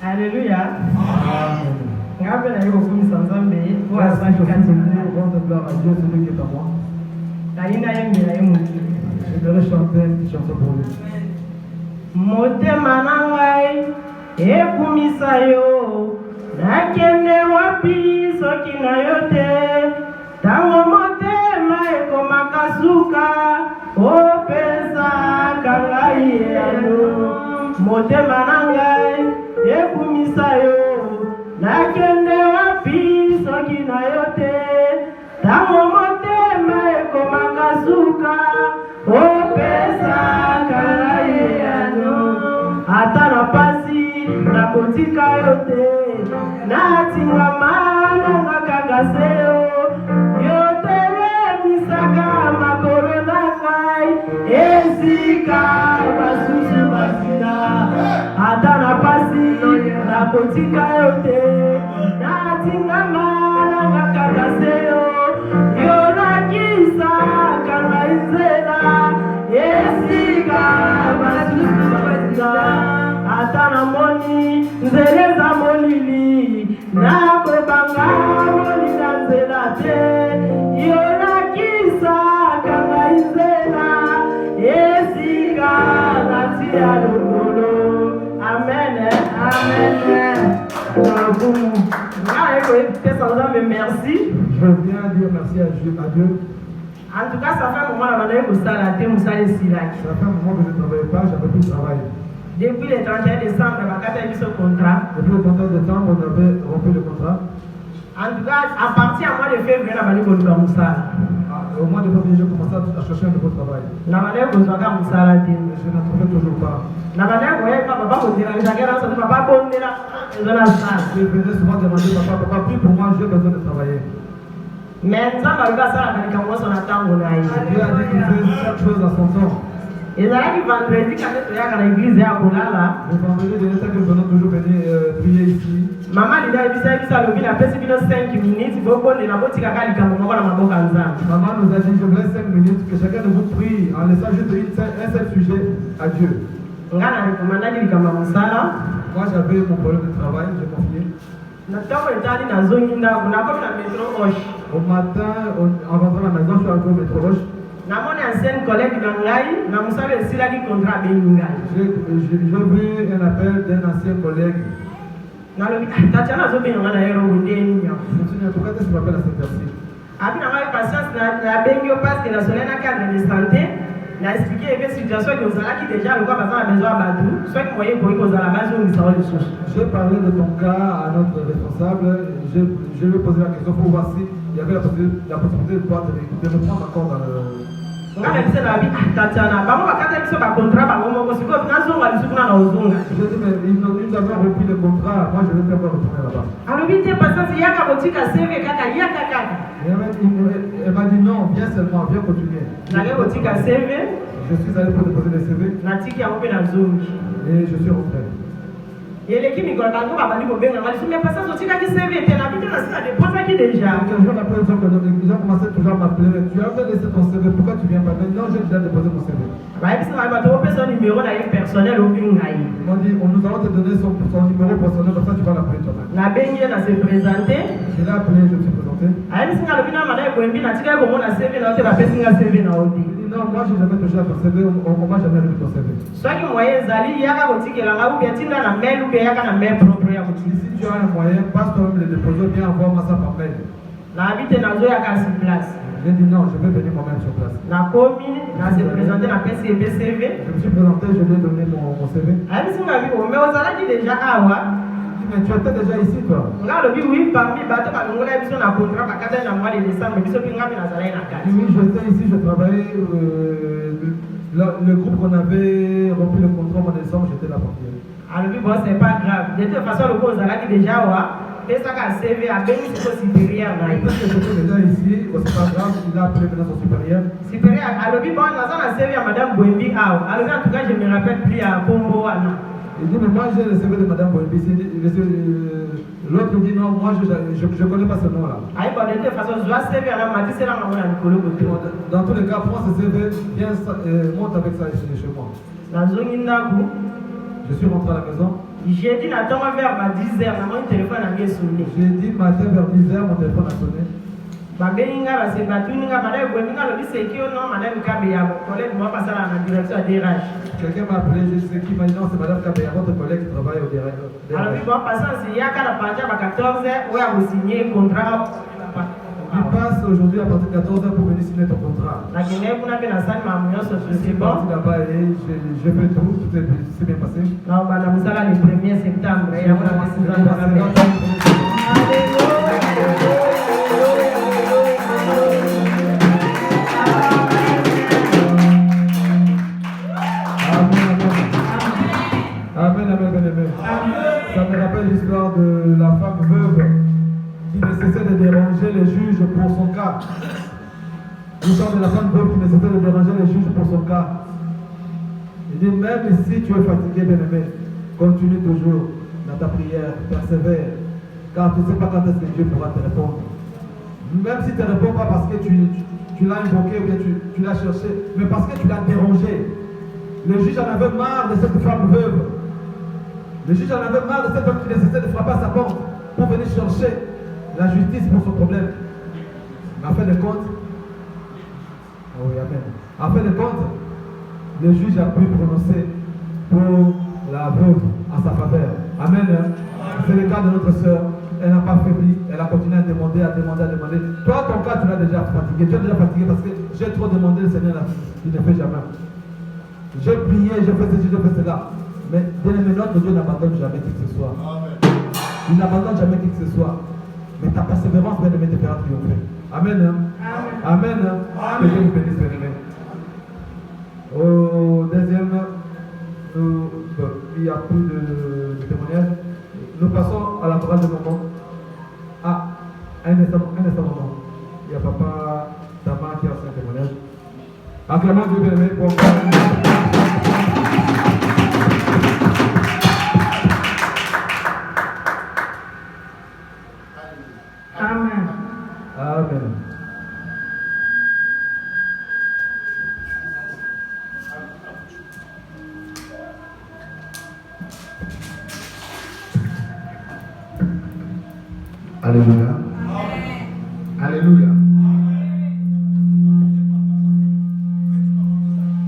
Alléluia. Amen. Rendre gloire à Dieu, celui qui est à moi. J'aimerais chanter une chanson pour lui. Motema na ngai ekumisa yo nakende wapi soki na yo te tango motema ekomaka suka opesaka ngai yano motema na ngai ekumisa yo nakende wapi soki na yo te tango motema ekomaka suka opesaka ngai yano ata na pasi nakotika yo te natingama nanga kaka se yo telemisaka makolo na ngai esika basusu basila ata na pasi nakotika yo te natingama nanga kaka se yo nakisaka ngai nzela esika basusu basila ata na moni nzela eza molili nakobanga molina nzela te yo nakisaka ngai nzela esika natia lokolo amen amen merci. Je viens dire merci à Dieu. En tout cas, ça fait un moment que je ne travaille pas, j'avais plus de travail. Depuis le 31 décembre, on a fait ce contrat. Depuis le 31 décembre, on avait rempli le contrat. En tout cas, à partir du mois de février, on a fait le contrat. Au mois de février, j'ai commencé à chercher un nouveau travail. Je n'en trouvais toujours pas. Je venais souvent demander papa, prie pour moi, j'ai besoin de travailler. Mais Dieu a dit qu'il fait chaque chose à son temps. Et là, le vendredi, quand tu es à l'église, le vendredi, je venais toujours venir prier ici. Maman, il a dit ça, il a fait 5 minutes. Maman nous a dit, je voulais 5 minutes, que chacun de vous prie en laissant juste un seul sujet à Dieu. Moi, j'avais mon problème de travail, j'ai confié. Au matin, en rentrant à la maison, je suis arrivé au métro Roche. J'ai vu un appel d'un ancien collègue. Tatiana, en tout cas, je m'appelle à cette heure-ci. Il a expliqué la situation que vous avez déjà le quoi passant à la maison à Badou, soit que vous voyez pour la maison où nous avons j'ai parlé de ton cas à notre responsable, je lui ai posé la question pour voir s'il y avait la possibilité de pouvoir te reprendre encore dans le. J'ai dit, mais nous avons repris le contrat, moi je ne vais pas retourner là-bas. Elle m'a dit non, viens seulement, viens continuer. Je suis allé pour déposer les CV et je suis rentré. Et l'équipe ils ont commencé à toujours m'appeler. Tu avais laissé ton CV, pourquoi tu viens pas? Non, j'ai déjà déposé mon CV. Ils m'ont dit, nous allons te donner son numéro personnel, comme ça tu vas l'appeler toi-même. Je l'ai appelé, je me suis présenté. Non, moi je n'ai jamais touché à ton CV, on m'a jamais remis ton CV. Si tu as un moyen, passe toi-même le déposer, bien envoie-moi ça par mail. J'ai dit non, je vais venir moi-même sur place. Je me suis présenté, je lui ai donné mon CV. Mais tu étais déjà ici, toi? Oui, j'étais ici, je travaillais. Le groupe qu'on avait rempli le contrat en décembre, j'étais là pour dire. Bon, c'est pas grave. De toute façon, le groupe déjà, c'est ça qu'a CV à béni son supérieur. Parce que j'étais déjà ici, c'est pas grave, il a appelé maintenant son supérieur. Supérieur, alors, bon, on a CV à Madame Boembi. Alors, en tout cas, je me rappelle plus à Pombo. Il dit, mais moi j'ai le CV de Madame Boembi. L'autre dit, non, moi je ne connais pas ce nom-là. Dans tous les cas, prends ce CV, viens, monte avec ça chez moi. Je suis rentré à la maison. Jeudi matin vers 10h, mon téléphone a bien sonné. Jeudi matin vers 10h, mon téléphone a sonné. Babenga c'est batuninga madame Gweminga le c'est qui non madame Kabeya collègue moi passer à la direction à DRH. Quelqu'un m'a appelé, je sais qui m'a dit non, c'est madame Kabeya, votre collègue qui travaille au DRH. Alors il va passer il y a qu'à la partir à 14h où a vous signé contrat. Il passe aujourd'hui à partir de 14h pour venir signer ton contrat. La Guinée vous n'avez la salle maman sur ce c'est bon. Là-bas et je fais tout, tout est bien passé. Non, bah nous allons le 1er septembre et on a Amen. Ça me rappelle l'histoire de la femme veuve qui ne cessait de déranger les juges pour son cas. L'histoire de la femme veuve qui ne cessait de déranger les juges pour son cas. Il dit, même si tu es fatigué, bien-aimé, continue toujours dans ta prière, persévère, car tu ne sais pas quand est-ce que Dieu pourra te répondre. Même si tu ne réponds pas parce que tu l'as invoqué ou bien tu l'as cherché, mais parce que tu l'as dérangé. Le juge en avait marre de cette femme veuve. Le juge en avait marre de cette femme qui nécessitait de frapper à sa porte pour venir chercher la justice pour son problème. Mais en fin de compte, oui, amen. En fin de compte, le juge a pu prononcer pour la veuve en sa faveur. Amen. C'est le cas de notre soeur. Elle n'a pas faibli, elle a continué à demander. Toi, ton cas, tu l'as déjà fatigué. Tu es déjà fatigué parce que j'ai trop demandé, le Seigneur il ne fait jamais. J'ai prié, j'ai fait ceci, j'ai fait cela. Mais bien-aimé, notre Dieu n'abandonne jamais qui que ce soit. Amen. Il n'abandonne jamais qui que ce soit. Mais ta persévérance, bien-aimé, te fera triompher. Amen. Amen. Que Dieu vous bénisse, bien-aimé. Au deuxième, il n'y a plus de témoignages. Nous passons à la parole de maman. Ah, un instant, maman. Il y a papa Tama qui a fait un témoignage. Acclamons Dieu, bien-aimé, pour Amen. Amen. Alléluia. Alléluia.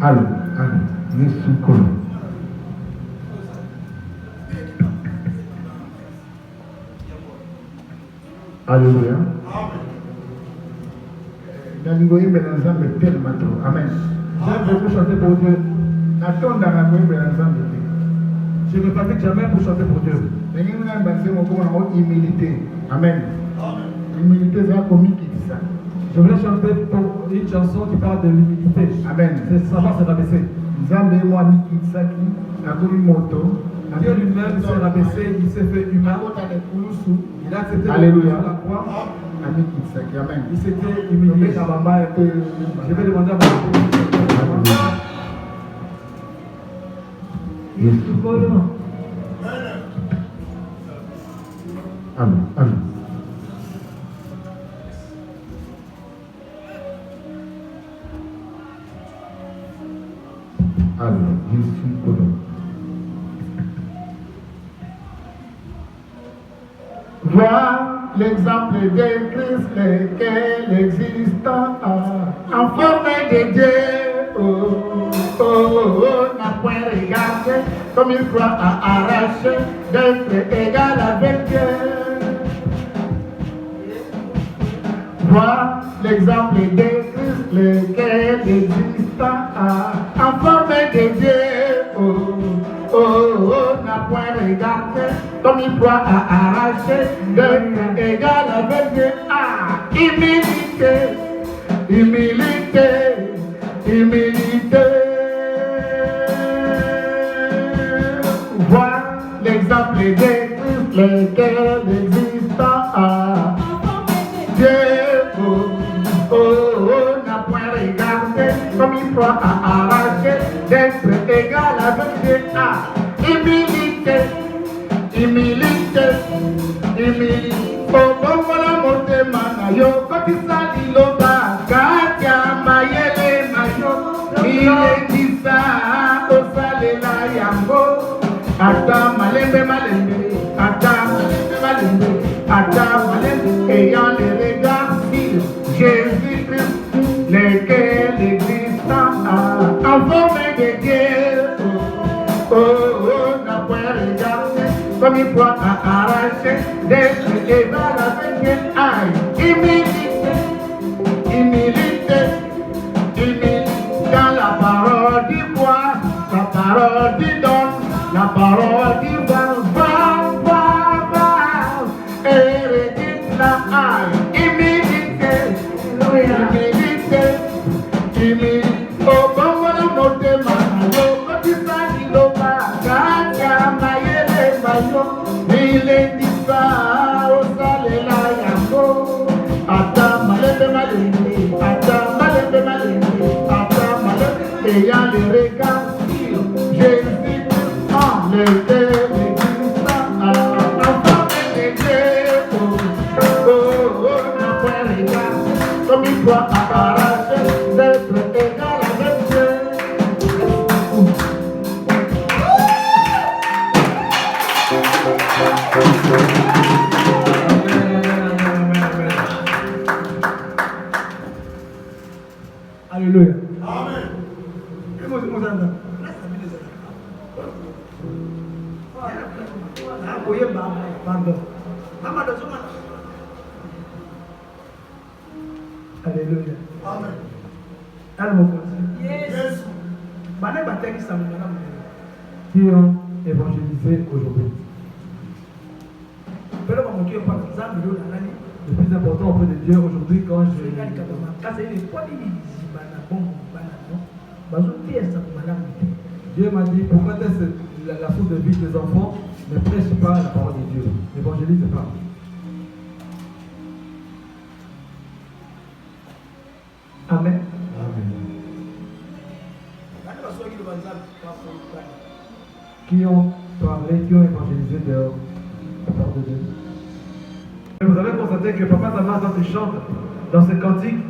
Allô. Yesu Kolo. Alléluia. Nalingo yimbe na nzambe tellement trop. Amen. J'aime beaucoup chanter pour Dieu. Natonda na yimbe na nzambe. Je ne me fatigue jamais pour chanter pour Dieu. Humilité. Amen. Humilité, c'est comme ça. Je voulais chanter une chanson qui parle de l'humilité. Amen. C'est savoir se rabaisser. Dieu lui-même s'est rabaissé, il s'est fait humain. Il a accepté de Alléluia. la croix. Amen. Il s'était humilié. Je vais demander à mon Amen. Amen. Amen. Jésus Kolo. Vois l'exemple de Christ, lequel existant en forme de Dieu. N'a point regardé comme il croit à arracher d'être égal avec Dieu. Vois l'exemple de Christ, lequel existant en forme de Dieu. N'a point regardé comme il croit à arracher d'être égal avec Dieu. Humilité, humilité, humilité. Vois l'exemple de Christ, lequel existant Dieu. N'a point regardé comme il croit à arracher d'être égal avec Dieu. Humilité, humilité, humilité. Oh, bon, voilà mon demanda. Yo, quand il s'allie l'oba, Katia, Mayele, Mayo, il est dit ça, au salé la yambo, Adam. malembe, malembe, Adam, malembe, ayant les regards sur Jésus-Christ, lequel existant en forme de Dieu. N'a point regardé comme il faut arracher d'être égal avec aïe. Humilité, dans la parole du bois, la parole du don, la parole du va, et redite la aïe. Humilité, au bon moment de ma tu sali l'oma, kaka maïe mayo, il est dispa, au salé la yako, Adam malembe, Adam malembe, ayant le regard sur Jésus, en l'éternel, enfant de Dieu, n'a point regard, comme il doit arracher d'être égal avec Dieu. Alléluia. Amen. Pardon. Alléluia. Amen. Yes. Qui ont évangélisé aujourd'hui. Le plus important auprès de Dieu aujourd'hui, quand Dieu m'a dit, pourquoi tu la source de vie des enfants, ne prêche pas la parole de Dieu, n'évangélise pas. Amen. Qui ont parlé, qui ont évangélisé dehors la parole de Dieu. Et vous avez constaté que Papa Thomas, quand il chante dans ses cantiques,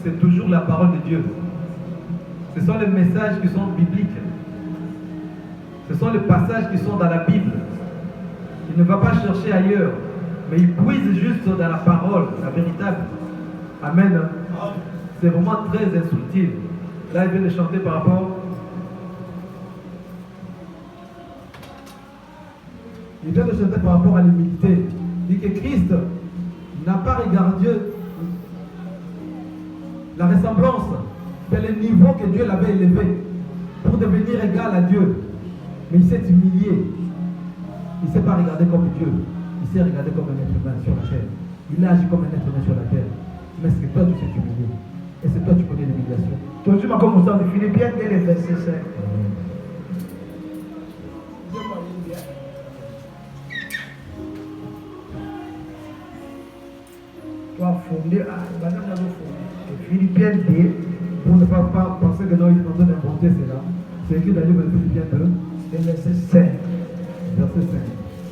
c'est toujours la parole de Dieu. Ce sont les messages qui sont bibliques. Ce sont les passages qui sont dans la Bible. Il ne va pas chercher ailleurs, mais il puise juste dans la parole, la véritable. Amen. C'est vraiment très instructif. Là, il vient de chanter par rapport. Il vient de chanter par rapport à l'humilité. Il dit que Christ n'a pas regardé la ressemblance, c'est le niveau que Dieu l'avait élevé pour devenir égal à Dieu. Mais il s'est humilié. Il ne s'est pas regardé comme Dieu. Il s'est regardé comme un être humain sur la terre. Il a agi comme un être humain sur la terre. Mais c'est que toi, tu sais t'humilier. Et c'est toi, tu connais l'humiliation. Toi, tu m'as commencé à Philippiens dès le verset 5. Toi, fondé à Philippiens 2. Pour ne pas penser que non, il est en train d'inventer cela. C'est écrit dans le livre de Philippiens 2. Le verset 5. Verset 5.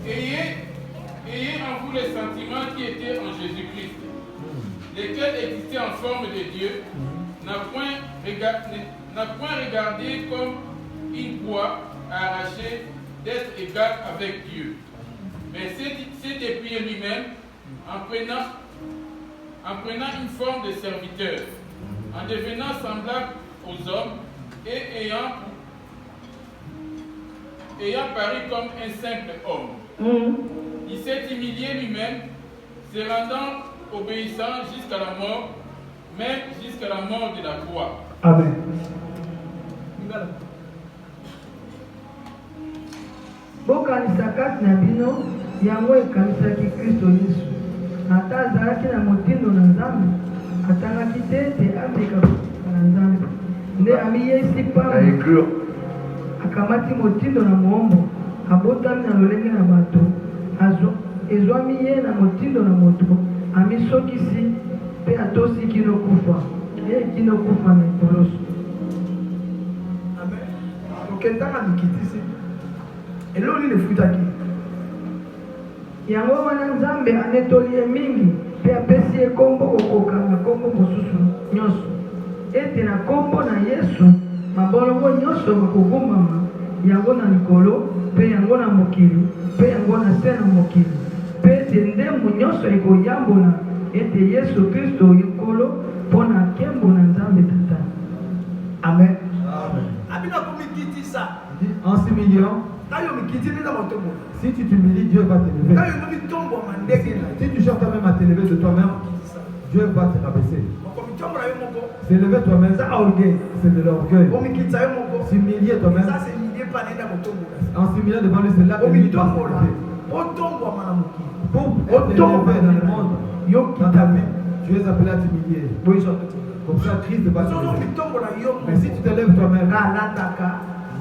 Ayez en vous les sentiments qui étaient en Jésus-Christ, lesquels existaient en forme de Dieu, n'a point regardé comme une proie à arracher d'être égal avec Dieu, mais s'est dépouillé lui-même en prenant une forme de serviteur, en devenant semblable aux hommes et ayant paru comme un simple homme. Il s'est humilié lui-même, se rendant obéissant jusqu'à la mort, même jusqu'à la mort de la croix. Amen. bokanisa kati na bino yango ekanisaki Kristo Yesu ata azalaki na motindo na Nzambe atangaki te ete ameka na Nzambe nde amiyesi pamba akamati motindo na moombo abotami na lolenge na bato ezwami ye na motindo na moto amisokisi mpe atosi kino kufa ye kino kufa na ekoloso. Amen. Okendaka mikitisi eloli lefutaki yango wana Nzambe anetoli ye mingi mpe apesi ye kombo kokoka na kombo mosusu nyonso ete na kombo na Yesu mabolongo nyonso bakogumbama yango na likolo mpe yango na mokili mpe yango na se na mokili mpe ete ndembo nyonso ekoyambola ete Yesu Kristo ekolo mpo na nkembo na Nzambe Tata. Amen. Abina komikitisa. En s'humiliant. Si tu t'humilies, Dieu va t'élever. Si tu cherches toi-même à t'élever de toi-même, Dieu va te rabaisser. S'élever toi-même, c'est de l'orgueil. S'humilier toi-même, en s'humiliant devant lui, c'est là que lui va s'élever. Pour être élevé dans le monde, dans ta vie, tu es appelé à t'humilier. Comme ça, Christ va t'élever. Mais si tu t'élèves toi-même,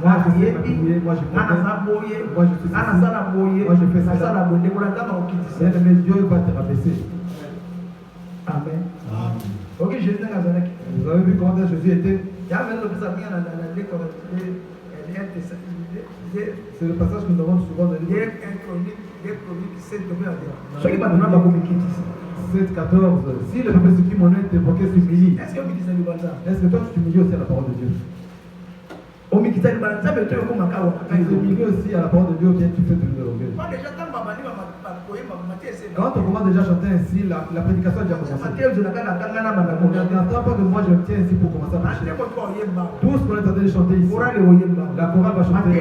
moi je sais m'appuyer, moi je connais, moi je fais ceci, moi je fais ça. Mais Dieu va te rabaisser. Amen. Ok, Jésus vous avez vu comment Jésus était? C'est le passage que nous avons souvent dans les 7:14. Si le peuple qui m'en est évoqué s'humilie, est-ce que toi tu t'humilies aussi à la parole de Dieu? Tu t'humilies aussi à la parole de Dieu, bien tu fais de l'orgueil. Quand on commence déjà à chanter ainsi, la prédication a déjà commencé. On n'attend pas que moi je tiens ici pour commencer à prêcher. Tous qu'on est en train de chanter ici, la chorale va chanter.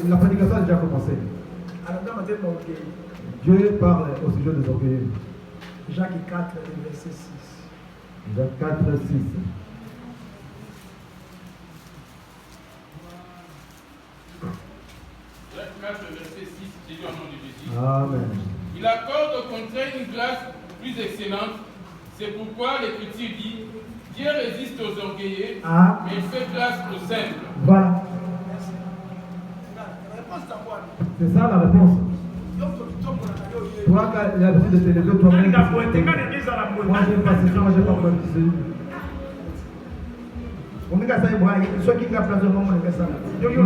La prédication a déjà commencé. Dieu parle au sujet des orgueilleux. Jacques 4, verset 6. Jacques 4, 6. Jacques 4, verset 6, j'ai lu au nom de Jésus. Amen. Il accorde au contraire une grâce plus excellente. C'est pourquoi l'Écriture dit Dieu résiste aux orgueilleux, mais il fait grâce aux simples. Voilà. C'est ça la réponse. Toi qui as l'habitude de t'élever toi-même, moi j'ai pas ceci, moi j'ai pas peur de ceci.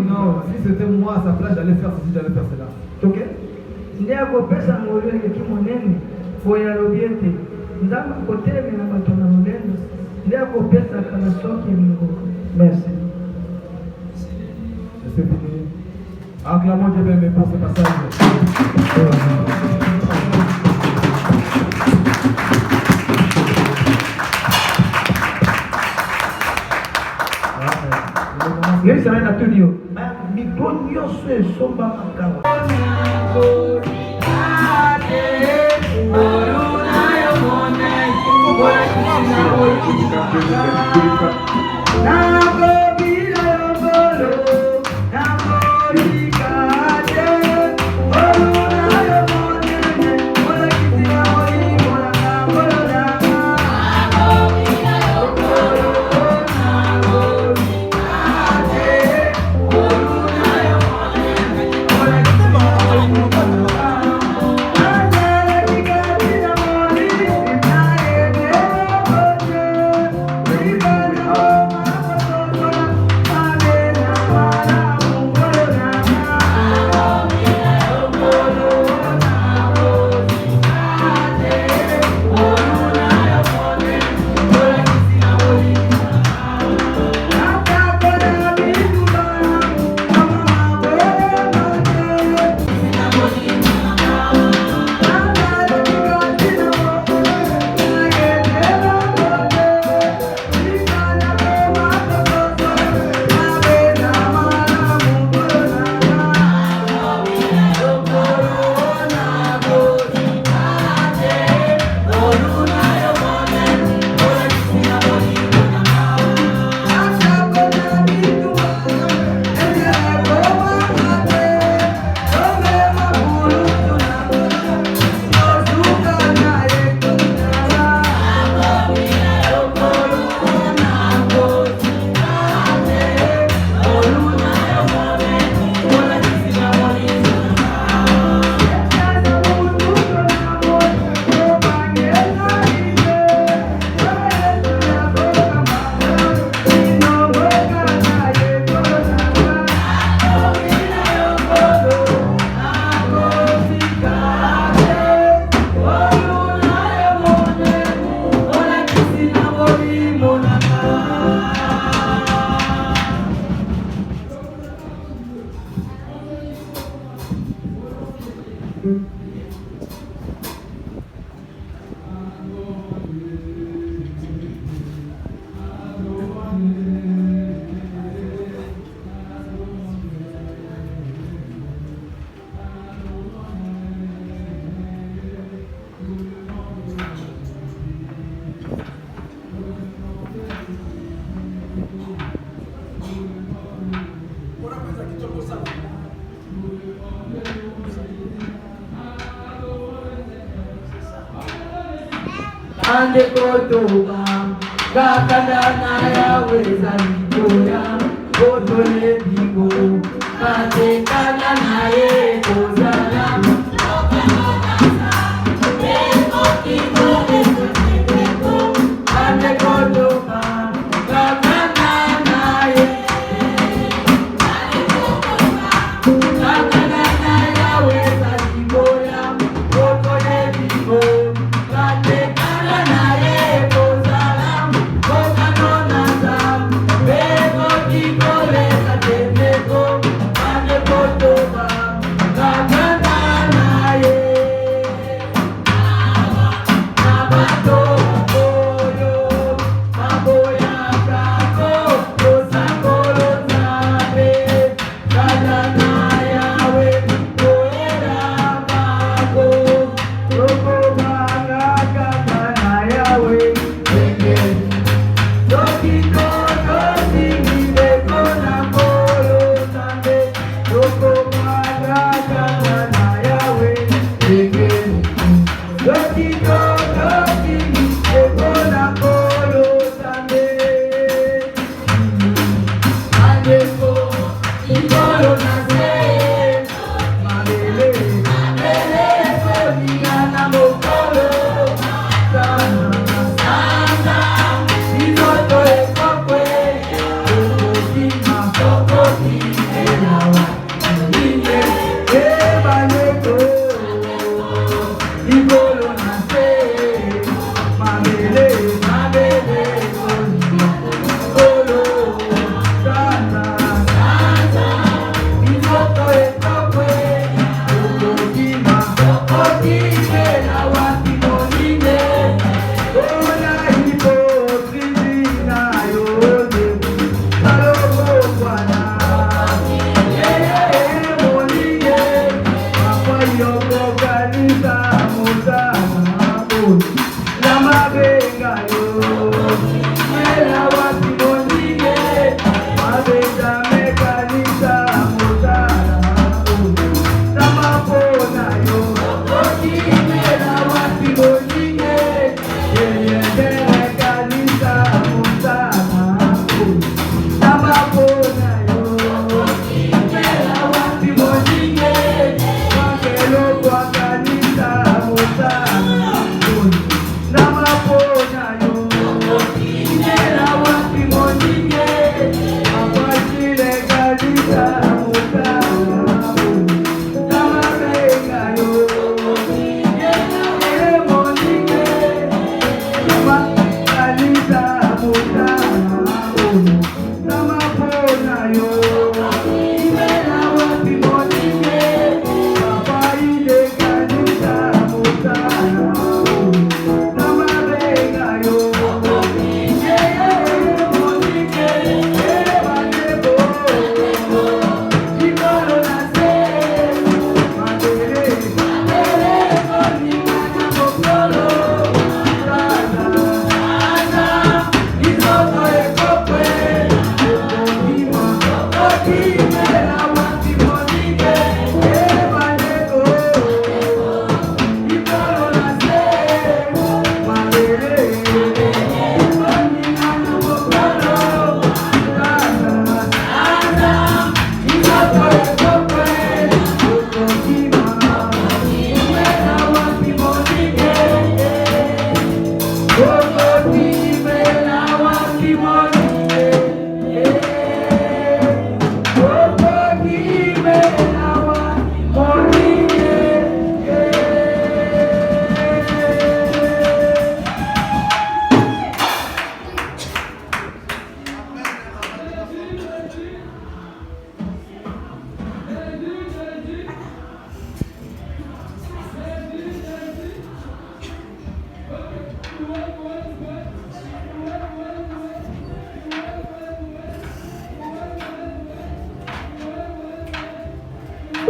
Non, si c'était moi à sa place, j'allais faire ceci, j'allais faire cela. Ok? Nde akopesa ngolu eleki monene boye alobi ete Nzambe akotelemela bato na lolendo nde akopesaka na soki elingo. Merci. C'est fini. Acclamons Dieu bien pour ce passage. Yesu anaenda tu ndio. Migonyo sio somba makawa. Ande kotoba, gakadana ya weza nitoya, kotole bigo, kate kadana ye kozala. Ande kotoba, gakadana ye, gakadana ya weza nitoya, kotole bigo, kate kadana ye kozala. Kokanona zam, bego kikole katemeko, ande kotoba,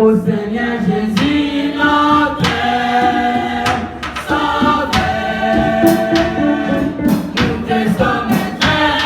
Ô Seigneur Jésus, notre Sauveur, nous te sommes très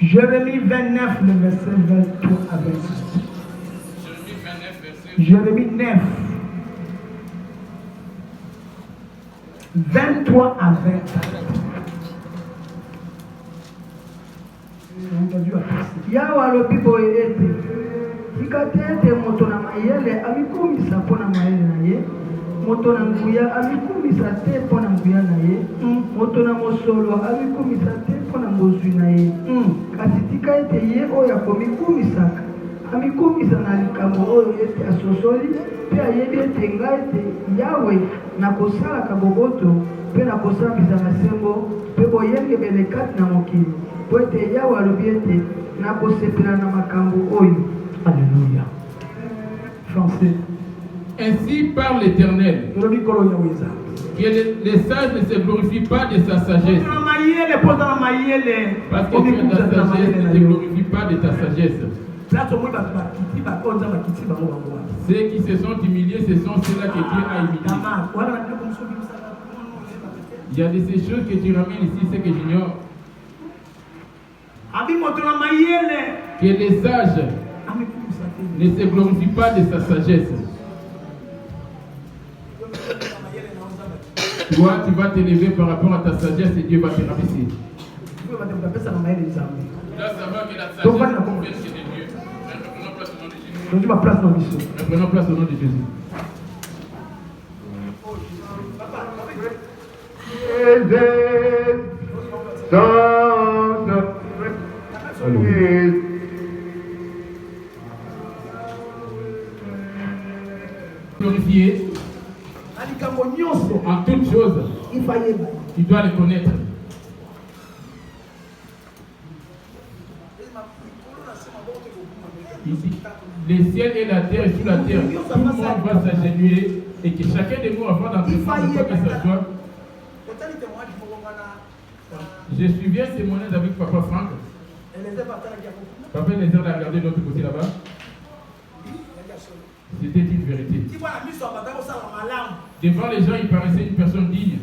Jérémie 29, le verset 23 à 26. Jérémie 29, verset. Jérémie 9. 23 à 24. Yawe alobi boye ete tika te ete moto na mayele amikumisa mpo na mayele na ye, moto na nguya amikumisa te mpo na nguya na ye, moto na mosolo amikumisa te mpo na mozwi na ye. Kasi tika ete ye oyo akomikumisaka amikumisa na likambo oyo ete asosoli mpe ayebi ete ngai ete Yawe nakosalaka boboto mpe nakosambisa masembo mpe boyengebele kati na mokili po ete Yawe alobi ete nakosepela na makambo oyo. Alléluia. Français. Ainsi parle l'Éternel, que les sages ne se glorifient pas de sa sagesse. Parce que tu as ta sagesse, ne te glorifie pas de ta sagesse. Ceux qui se sont humiliés, ce sont ceux-là que Dieu a humiliés. Il y a de ces choses que tu ramènes ici, c'est que j'ignore. Que les sages ne se glorifient pas de sa sagesse. Toi, tu vas t'élever par rapport à ta sagesse et Dieu va te rabaisser. Là, ça va que la sagesse provienne de Dieu. Prenons place au nom de Jésus. Prenons place au nom de Jésus. Glorifier en toutes choses, tu dois les connaître. Ici, les ciels et la terre et sous la terre, tout le monde va s'agenouiller et que chacun de nous, avant d'entreprendre quoi que ce soit, je suis bien témoigné avec Papa Franck. Papa les a regardé de l'autre côté là-bas. C'était une vérité. Devant les gens, il paraissait une personne digne.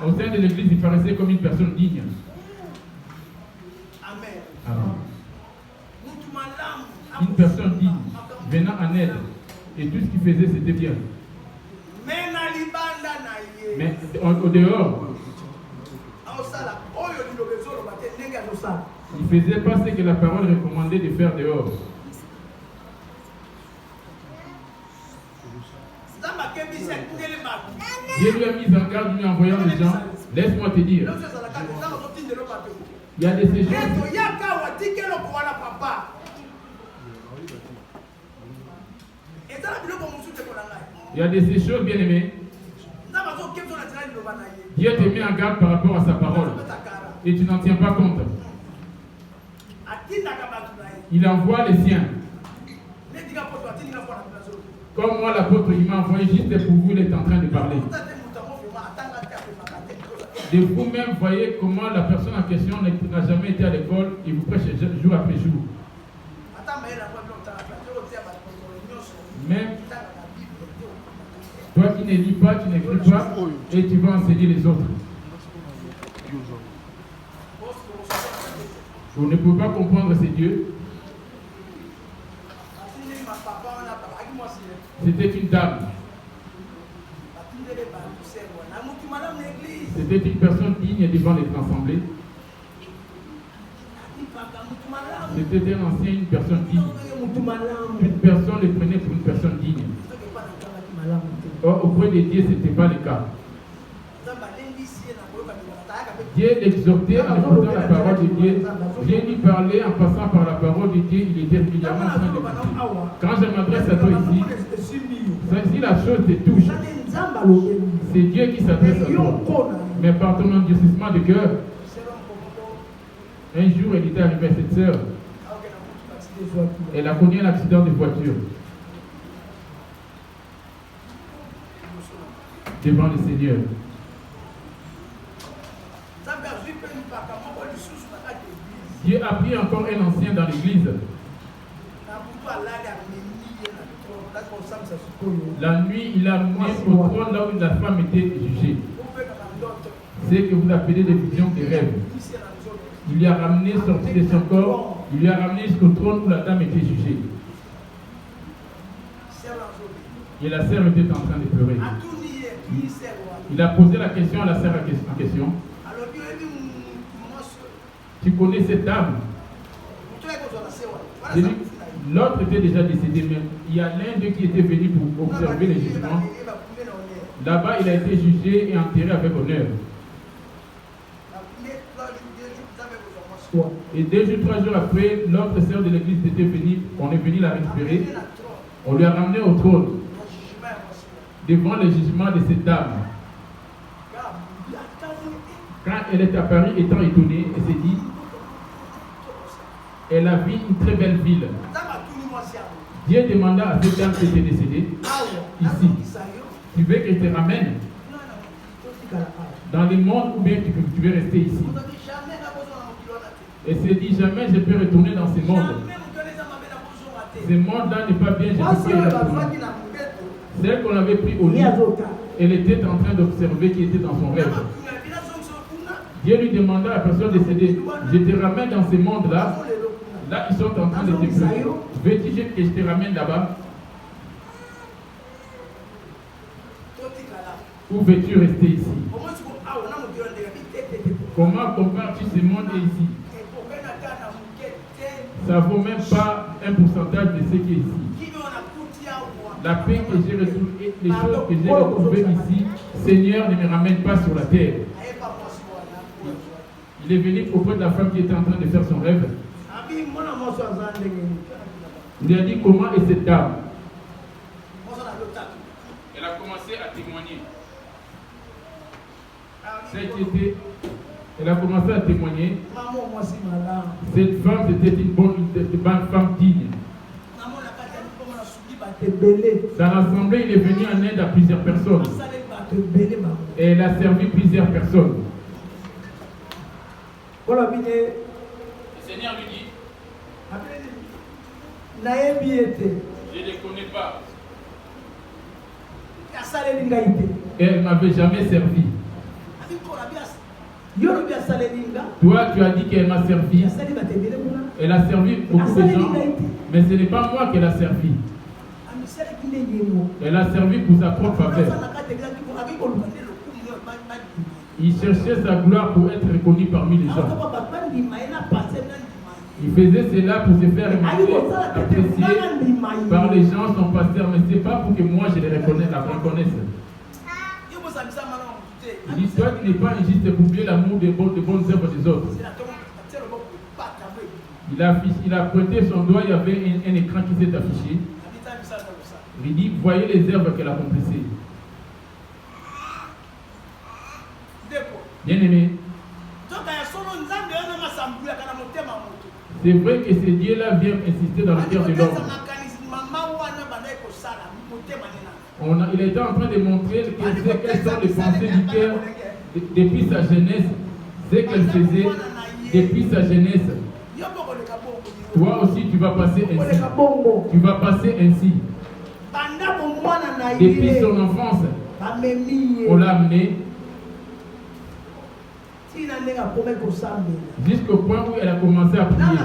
Au sein de l'église, il paraissait comme une personne digne. Amen. Une personne digne, venant en aide. Et tout ce qu'il faisait, c'était bien. Mais au dehors, il faisait pas ce que la parole recommandait de faire dehors. Dieu lui a mis en garde, lui envoyant les gens. Laisse-moi te dire. Il y a des choses. Il y a des choses, bien aimés. Dieu te met en garde par rapport à sa parole. Et tu n'en tiens pas compte. Il envoie les siens. Comme moi, l'apôtre, il m'a envoyé juste pour vous, il est en train de parler. De vous-même, voyez comment la personne en question n'a jamais été à l'école et vous prêchez jour après jour. Même toi qui ne lis pas, tu n'écris pas et tu vas enseigner les autres. Vous ne pouvez pas comprendre ces dieux. C'était une dame. C'était une personne digne devant les assemblées. C'était un ancien, une personne digne. Une personne le prenait pour une personne digne. Or, auprès de Dieu, ce n'était pas le cas. Dieu l'exhortait en écoutant la parole de Dieu. Dieu lui parlait en passant par la parole de Dieu. Il était régulièrement en train d'écouter. Quand je m'adresse à toi ici, si la chose te touche, c'est Dieu qui s'adresse à toi. Mais par ton endurcissement de cœur, un jour, elle était arrivée à cette sœur. Elle a connu un accident de voiture. Devant le Seigneur. Dieu a pris encore un ancien dans l'église. La nuit, il a amené au trône là où la femme était jugée. C'est que vous appelez des visions, des rêves. Il lui a ramené, sorti de son corps, il lui a ramené jusqu'au trône où la dame était jugée. Et la sœur était en train de pleurer. Il a posé la question à la sœur en question. Tu connais cette dame? L'autre était déjà décédé, mais il y a l'un d'eux qui était venu pour observer les jugements. Là-bas, il a été jugé et enterré avec honneur. Et 2 jours, 3 jours après, l'autre sœur de l'église était venue, on est venu la récupérer. On lui a ramené au trône, devant le jugement de cette dame. Quand elle est apparue, étant étonnée, elle s'est dit, elle a vu une très belle ville. Dieu demanda à cette dame qui était décédée, ici, tu veux qu'elle te ramène dans le monde ou bien tu veux rester ici? Elle s'est dit, jamais je peux retourner dans ce monde. Ce monde-là n'est pas bien, je ne peux pas y retourner. Celle qu'on avait pris au lit, elle était en train d'observer qui était dans son rêve. Dieu lui demanda à la personne décédée, je te ramène dans ce monde-là. Là, ils sont en train de te pleurer. Veux-tu que je te ramène là-bas? Ou veux-tu rester ici? Comment compares-tu ce monde et ici? Ça ne vaut même pas un pourcentage de ce qui est ici. La paix que j'ai retrouvée, les choses que j'ai retrouvées ici, Seigneur, ne me ramène pas sur la terre. Il est venu auprès de la femme qui était en train de faire son rêve. Il lui a dit, comment est cette dame? Elle a commencé à témoigner. Elle a commencé à témoigner. Cette femme, c'était une bonne femme digne. Dans l'assemblée, il est venu en aide à plusieurs personnes. Et elle a servi plusieurs personnes. Le Seigneur lui dit, je ne les connais pas. Et elle ne m'avait jamais servi. Toi, tu as dit qu'elle m'a servi. Elle a servi beaucoup de gens, mais ce n'est pas moi qu'elle a servi. Elle a servi pour sa propre faveur. Il cherchait sa gloire pour être reconnu parmi les gens. Il faisait cela pour se faire apprécier par les gens, son pasteur, mais ce n'est pas pour que moi je les reconnaisse. Il dit, toi tu n'es pas injuste pour oublier l'amour des bonnes œuvres des autres. Il a pointé son doigt, il y avait un écran qui s'est affiché. Il dit, voyez les œuvres qu'elle accomplissait. Bien aimé. C'est vrai que ce Dieu-là vient insister dans le cœur de l'homme. Il était en train de montrer quelles sont les pensées du cœur depuis sa jeunesse, ce qu'elle faisait depuis sa jeunesse. Toi aussi, tu vas passer ainsi. Tu vas passer ainsi. Depuis son enfance, on l'a amené jusqu'au point où elle a commencé à prier.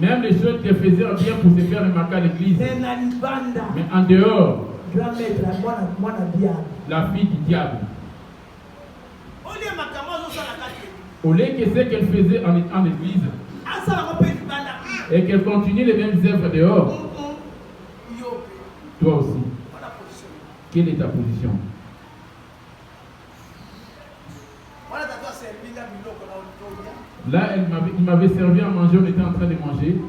Même les choses qu'elle faisait bien pour se faire remarquer à l'église. Mais en dehors, la fille du diable. Au lieu que ce qu'elle faisait en église, et qu'elle continue les mêmes œuvres dehors, toi aussi, quelle est ta position? Là, il m'avait servi à manger, on était en train de manger.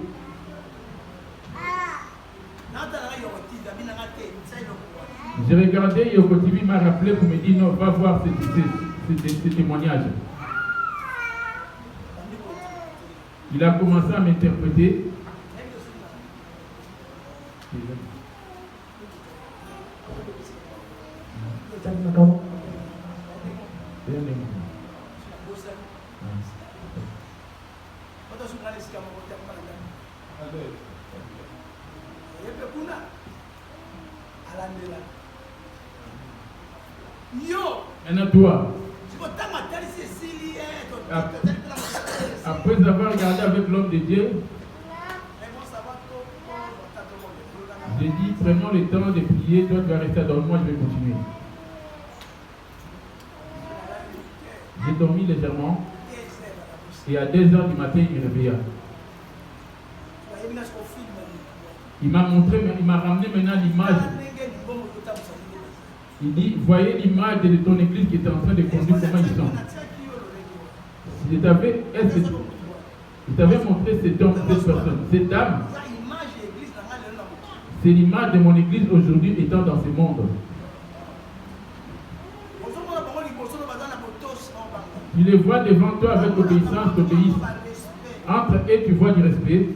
J'ai regardé, Yoko TV m'a rappelé pour me dire, non, va voir ces témoignages. Il a commencé à m'interpréter. Maintenant, toi, Après avoir regardé avec l'homme de Dieu, j'ai dit, prenons le temps de prier, toi tu vas rester à dormir, moi je vais continuer. J'ai dormi légèrement et à 2h du matin, il me réveilla. Il m'a montré, il m'a ramené maintenant l'image. Il dit, voyez l'image de ton église qui était en train de conduire, comment ils sont. Je t'avais montré cet homme, cette personne, cette dame. C'est l'image de mon église aujourd'hui étant dans ce monde. Tu les vois devant toi avec obéissance, t'obéissent. Entre eux, tu vois du respect.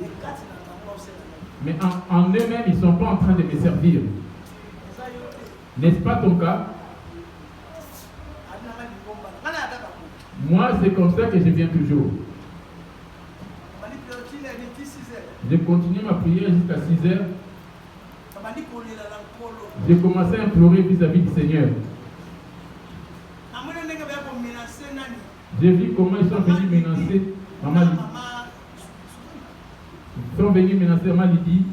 Mais en eux-mêmes, ils ne sont pas en train de me servir. N'est-ce pas ton cas? Moi, c'est comme ça que je viens toujours. J'ai continué ma prière jusqu'à 6h. J'ai commencé à implorer vis-à-vis du Seigneur. J'ai vu comment ils sont venus menacer Maman Lydie. Ils sont venus menacer Maman Lydie.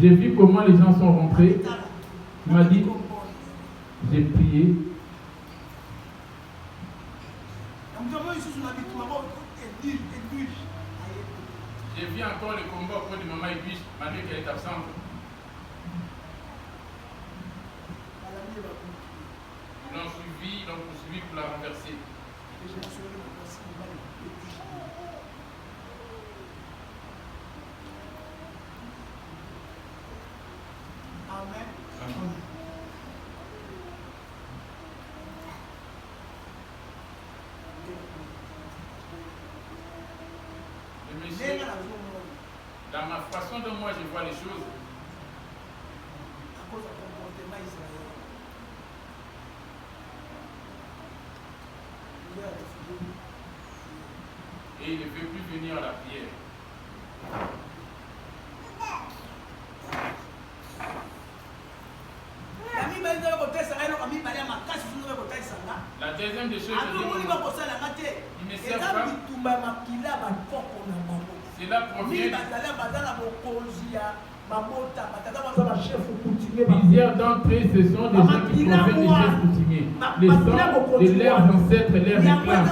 J'ai vu comment les gens sont rentrés. Il m'a dit, j'ai prié. J'ai vu encore le combat auprès de Maman Edwige, malgré qu'elle est absente. Ils l'ont suivi, ils l'ont poursuivi pour la renverser. Amen. Amen. Le monsieur, dans ma façon dont moi je vois les choses, et il ne veut plus venir à la prière. La deuxième des choses, il ne sert pas. Cela provient. Plusieurs d'entre eux, ce sont des gens qui proviennent des chefs coutumiers. Les sangs de leurs ancêtres les réclament.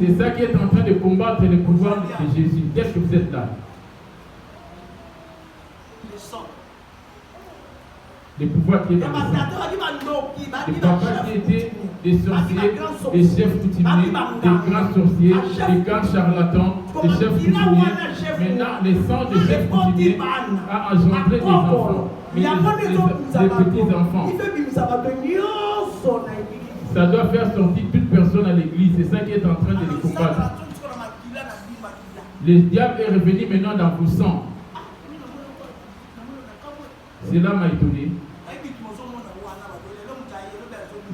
C'est ça qui est en train de combattre le pouvoir de Jésus. Qu'est-ce que vous êtes là? Le pouvoir qui est dans le sang. Les papas qui étaient des sorciers, des chefs coutumiers, des grands sorciers, des grands charlatans, des chefs coutumiers. Maintenant, le sang des chefs coutumiers a engendré des enfants. Mais les petits-enfants. Ça doit faire sortir toute personne à l'église. C'est ça qui est en train de les combattre. Le diable est revenu maintenant dans vos sangs. Cela m'a étonné.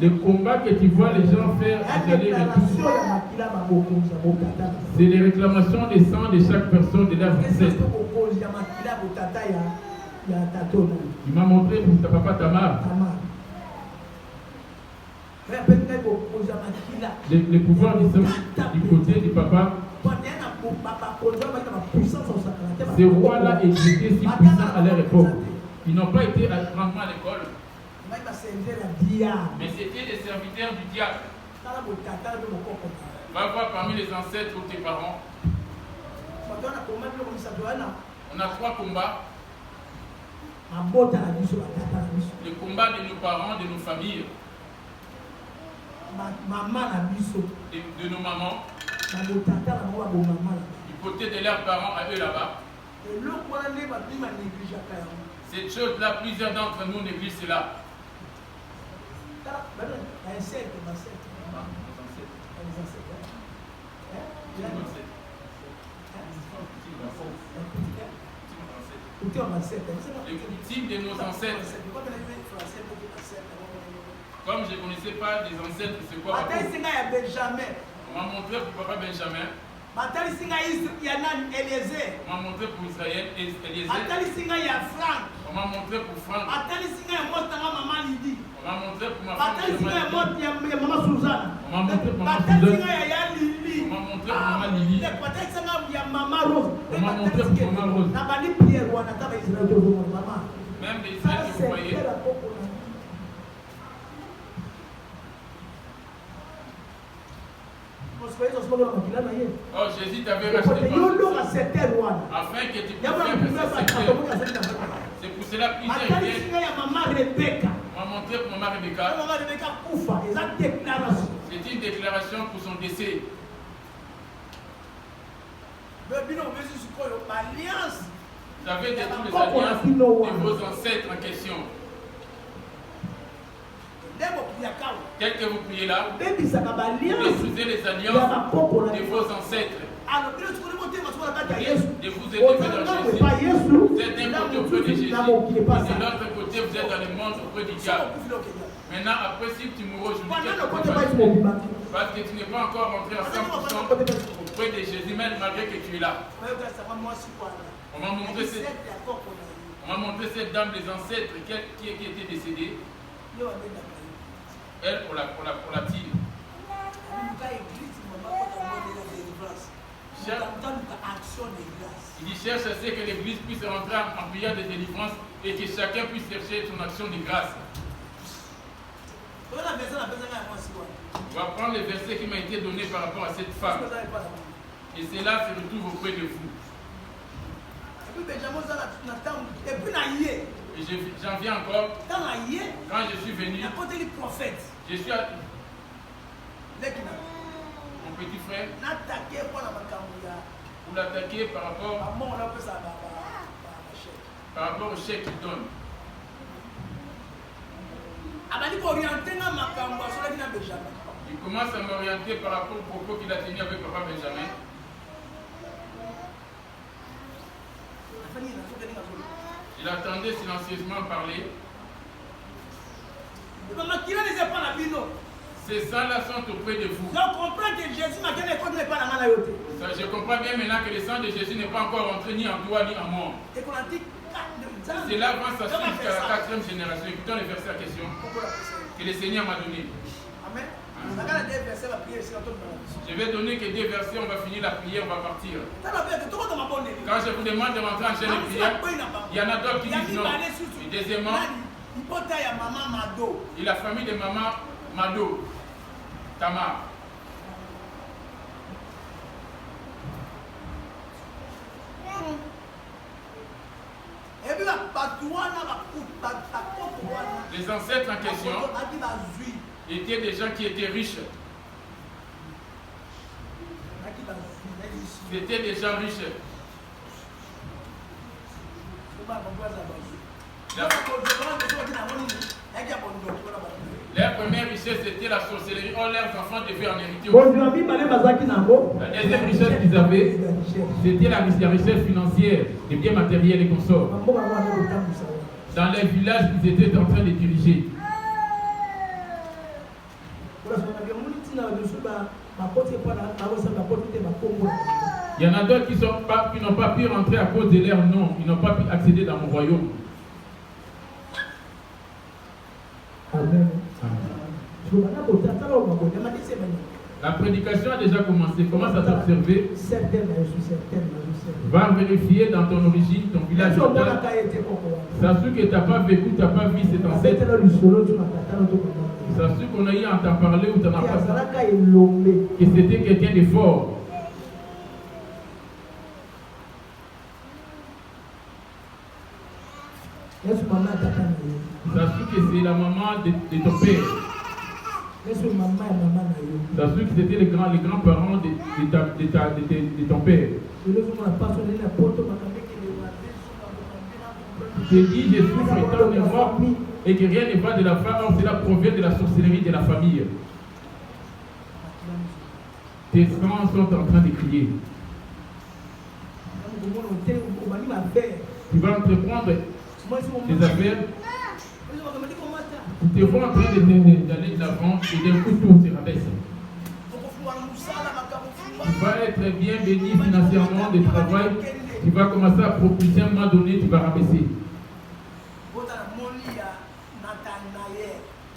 Le combat que tu vois les gens faire à aller-retour, c'est les réclamations des sangs de chaque personne de leur ancêtre. Il m'a montré pour ta papa Tamar. Le pouvoir du sang du côté du papa. Ces rois-là étaient si puissants à leur époque. Ils n'ont pas été grandement à l'école. Mais c'était des serviteurs du diable. Va voir parmi les ancêtres ou tes parents. On a 3 combats. Le combat de nos parents, de nos familles. De nos mamans. Du côté de leurs parents à eux là-bas. Cette chose-là, plusieurs d'entre nous négligent cela. Les coutumes de nos ancêtres. Comme je ne connaissais pas des ancêtres, c'est quoi? On m'a montré pour papa Benjamin. On m'a montré pour Israël et Eliezer. On m'a montré pour Franck. On On m'a montré pour ma femme. femme. On m'a montré pour maman Suzanne. On m'a montré pour maman Lili. On m'a montré pour maman Lily. Maman Rose. On m'a montré pour maman Rose. Même les Israéliens que vous voyez. Oh, Jésus t'avait racheté afin que tu puisses faire ce secteur. C'est pour cela que plusieurs viennent. On m'a montré pour maman Rebecca. C'est une déclaration pour son décès. Vous avez détruit les alliances de vos ancêtres en question. Tel que vous priez là, détruisez les alliances de vos ancêtres. De vous aider dans Jésus. Vous êtes d'un côté auprès de Jésus, et de l'autre côté vous êtes dans le monde auprès du diable. Maintenant, après, si tu mourras aujourd'hui, parce que tu n'es pas encore rentré à 100% auprès de Jésus, même malgré que tu es là. On m'a montré cette dame des ancêtres qui était décédée. Elle, pour la tire. Il dit cherche à ce que l'église puisse rentrer en prière de délivrance et que chacun puisse chercher son action de grâce. On va prendre le verset qui m'a été donné par rapport à cette femme. Et cela se retrouve auprès de vous. Et j'en viens encore. Quand je suis venu, je suis à mon petit frère. Vous l'attaquez par rapport au chèque qu'il donne. Il commence à m'orienter par rapport au propos qu'il a tenu avec papa Benjamin. Il attendait silencieusement parler. Ces sangs-là sont auprès de vous. Je comprends bien maintenant que le sang de Jésus n'est pas encore entré ni en toi ni en moi. C'est là avant sa suite jusqu'à la 4e génération. Écoutons les versets à question que le Seigneur m'a donné. Amen. Je vais donner que 2 versets, on va finir la prière, on va partir. Quand je vous demande de rentrer en chaîne de prière, il y en a d'autres qui disent non. Et deuxièmement, il a la famille de maman Mado, Tamar. Les ancêtres en question étaient des gens qui étaient riches. C'était des gens riches. Leur première richesse c'était la sorcellerie. Oh, leurs enfants devaient en hériter aussi. La deuxième richesse qu'ils avaient, c'était la richesse financière, des biens matériels et consorts. Dans les villages qu'ils étaient en train de diriger. Il y en a d'autres qui n'ont pas pu rentrer à cause de leur nom. Ils n'ont pas pu accéder dans mon royaume. Amen. La prédication a déjà commencé. Commence à t'observer. Va vérifier dans ton origine, ton village natal. Ça sûr que tu n'as pas vécu, tu n'as pas vu cet ancêtre. Ça sûr qu'on a eu à t'en parler ou tu n'en as pas. Que c'était quelqu'un de fort. Ça sûr que c'est la maman de ton père. Ça sûr que c'était les grands-parents de ton père. Je dis, je souffre éternellement et que rien ne va de la femme, or cela provient de la sorcellerie de la famille. Tes sangs sont en train de crier. Tu vas entreprendre des affaires. Tu te vois en train d'aller de l'avant et d'un coup tout se rabaisse. Tu vas être bien béni financièrement de travail. Tu vas commencer à propulser à un moment donné, tu vas rabaisser.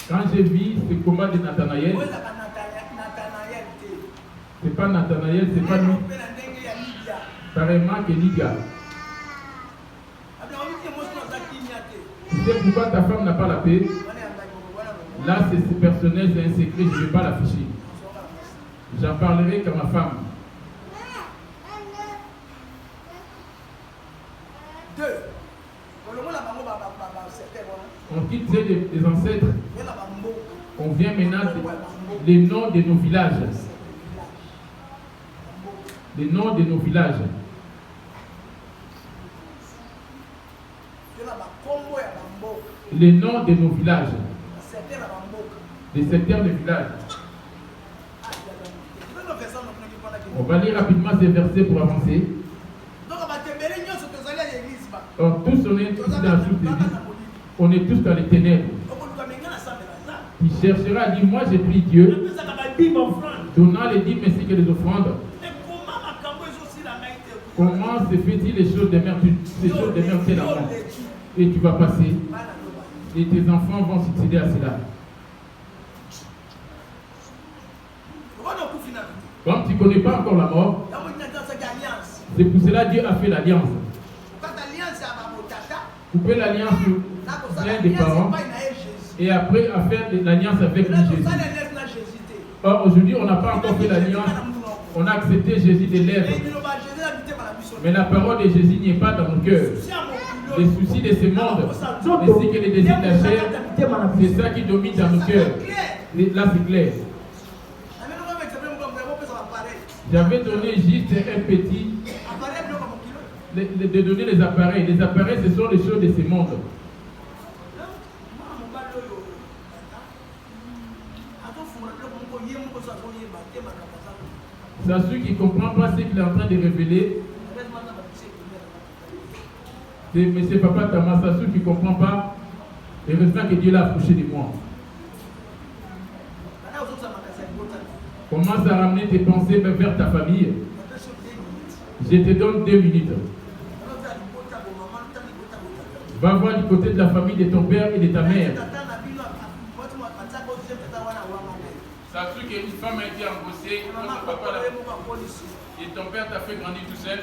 Quand j'ai vu ce combat de Nathanaël, c'est pas Nathanaël, c'est pas lui. Pareillement que Lydia. Tu sais pourquoi ta femme n'a pas la paix? Là, c'est personnel, c'est un secret, je ne vais pas l'afficher. J'en parlerai qu'à ma femme. 2. On quitte des ancêtres. On vient maintenant les noms de nos villages. Les noms de nos villages. Les noms de nos villages. Les secteurs de village. On va lire rapidement ces versets pour avancer. Alors, tous on est tous dans la soupe de vie. On est tous dans les ténèbres. Il cherchera à dire, moi j'ai pris Dieu, donnant les dîmes ainsi que les offrandes. Comment se fait-il les choses des mères telles à moi? Et tu vas passer, et tes enfants vont succéder à cela. Comme tu ne connais pas encore la mort, c'est pour cela que Dieu a fait l'alliance. Couper l'alliance sur l'un des parents et après à faire l'alliance avec Jésus. Or aujourd'hui on n'a pas encore fait l'alliance, on a accepté Jésus des lèvres. Mais la parole de Jésus n'est pas dans nos cœurs. Les soucis de ce monde, ainsi que les désirs de la chair, c'est ça qui domine dans nos cœurs. Là c'est clair. J'avais donné juste un petit, de donner les appareils. Les appareils, ce sont les choses de ce monde. C'est celui qui ne comprend pas ce qu'il est en train de révéler. C'est M. Papa Tama, c'est celui qui ne comprend pas le résultat que Dieu l'a approché de moi. Commence à ramener tes pensées vers ta famille. Je te donne 2 minutes. Va voir du côté de la famille de ton père et de ta mère. Ça veut dire qu'une femme a été embauchée, notre papa l'a et ton père t'a fait grandir tout seul.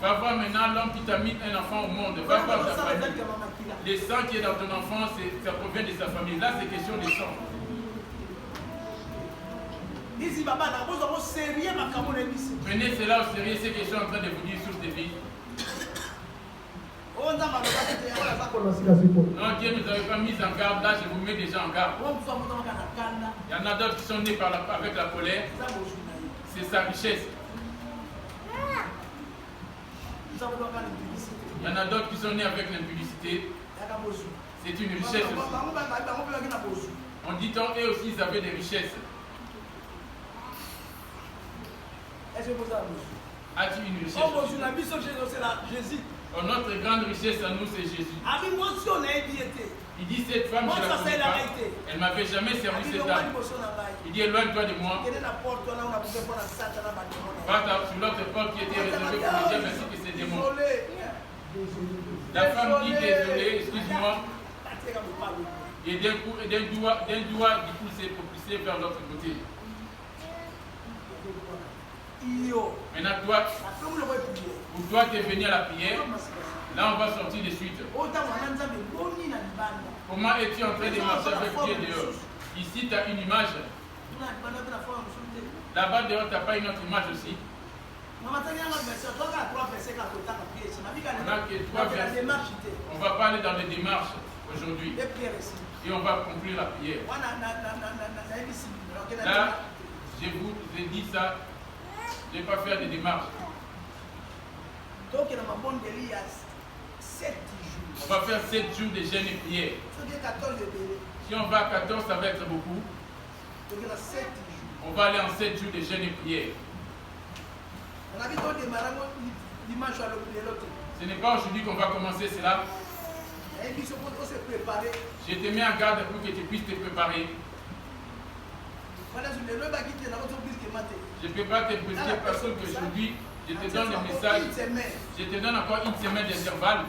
Va voir maintenant l'homme qui t'a mis un enfant au monde. Va voir ta famille. Le sang qui est dans ton enfant, ça provient de sa famille. Là, c'est question de sang. Prenez cela au sérieux, c'est que je suis en train de vous dire sur des vies. Non, Dieu ne nous avait pas mis en garde, là je vous mets déjà en garde. Il y en a d'autres qui sont nés avec la colère. C'est sa richesse. Il y en a d'autres qui sont nés avec l'impudicité. C'est une richesse aussi. On dit donc, eux aussi ils avaient des richesses. As-tu une richesse? Oh, notre grande richesse à nous, c'est Jésus. Il dit, cette femme, je la connais pas. Elle ne m'avait jamais servi cette dame. Il dit, éloigne-toi de moi. Va sur l'autre porte qui était réservée pour les diables ainsi que ses démons. La femme dit, désolé, excuse-moi. Et d'un coup, d'un doigt, du coup, c'est propulsé vers l'autre côté. Maintenant, toi, pour toi, tu es venu à la prière. Là, on va sortir de suite. Comment es-tu en train de marcher avec Dieu dehors? Ici, tu as une image. Là-bas, dehors, tu n'as pas une autre image aussi. On a que 3 versets. On va parler dans les démarches aujourd'hui. Et on va conclure la prière. Là, je vous ai dit ça. Je ne vais pas faire des démarches. On va faire 7 jours de jeûne et prière. Si on va à 14, ça va être beaucoup. On va aller en 7 jours de jeûne et prière. Ce n'est pas aujourd'hui qu'on va commencer cela. Je te mets en garde pour que tu puisses te préparer. Je ne peux pas te brusquer parce qu'aujourd'hui, Je te donne le message. Je te donne encore une semaine d'intervalle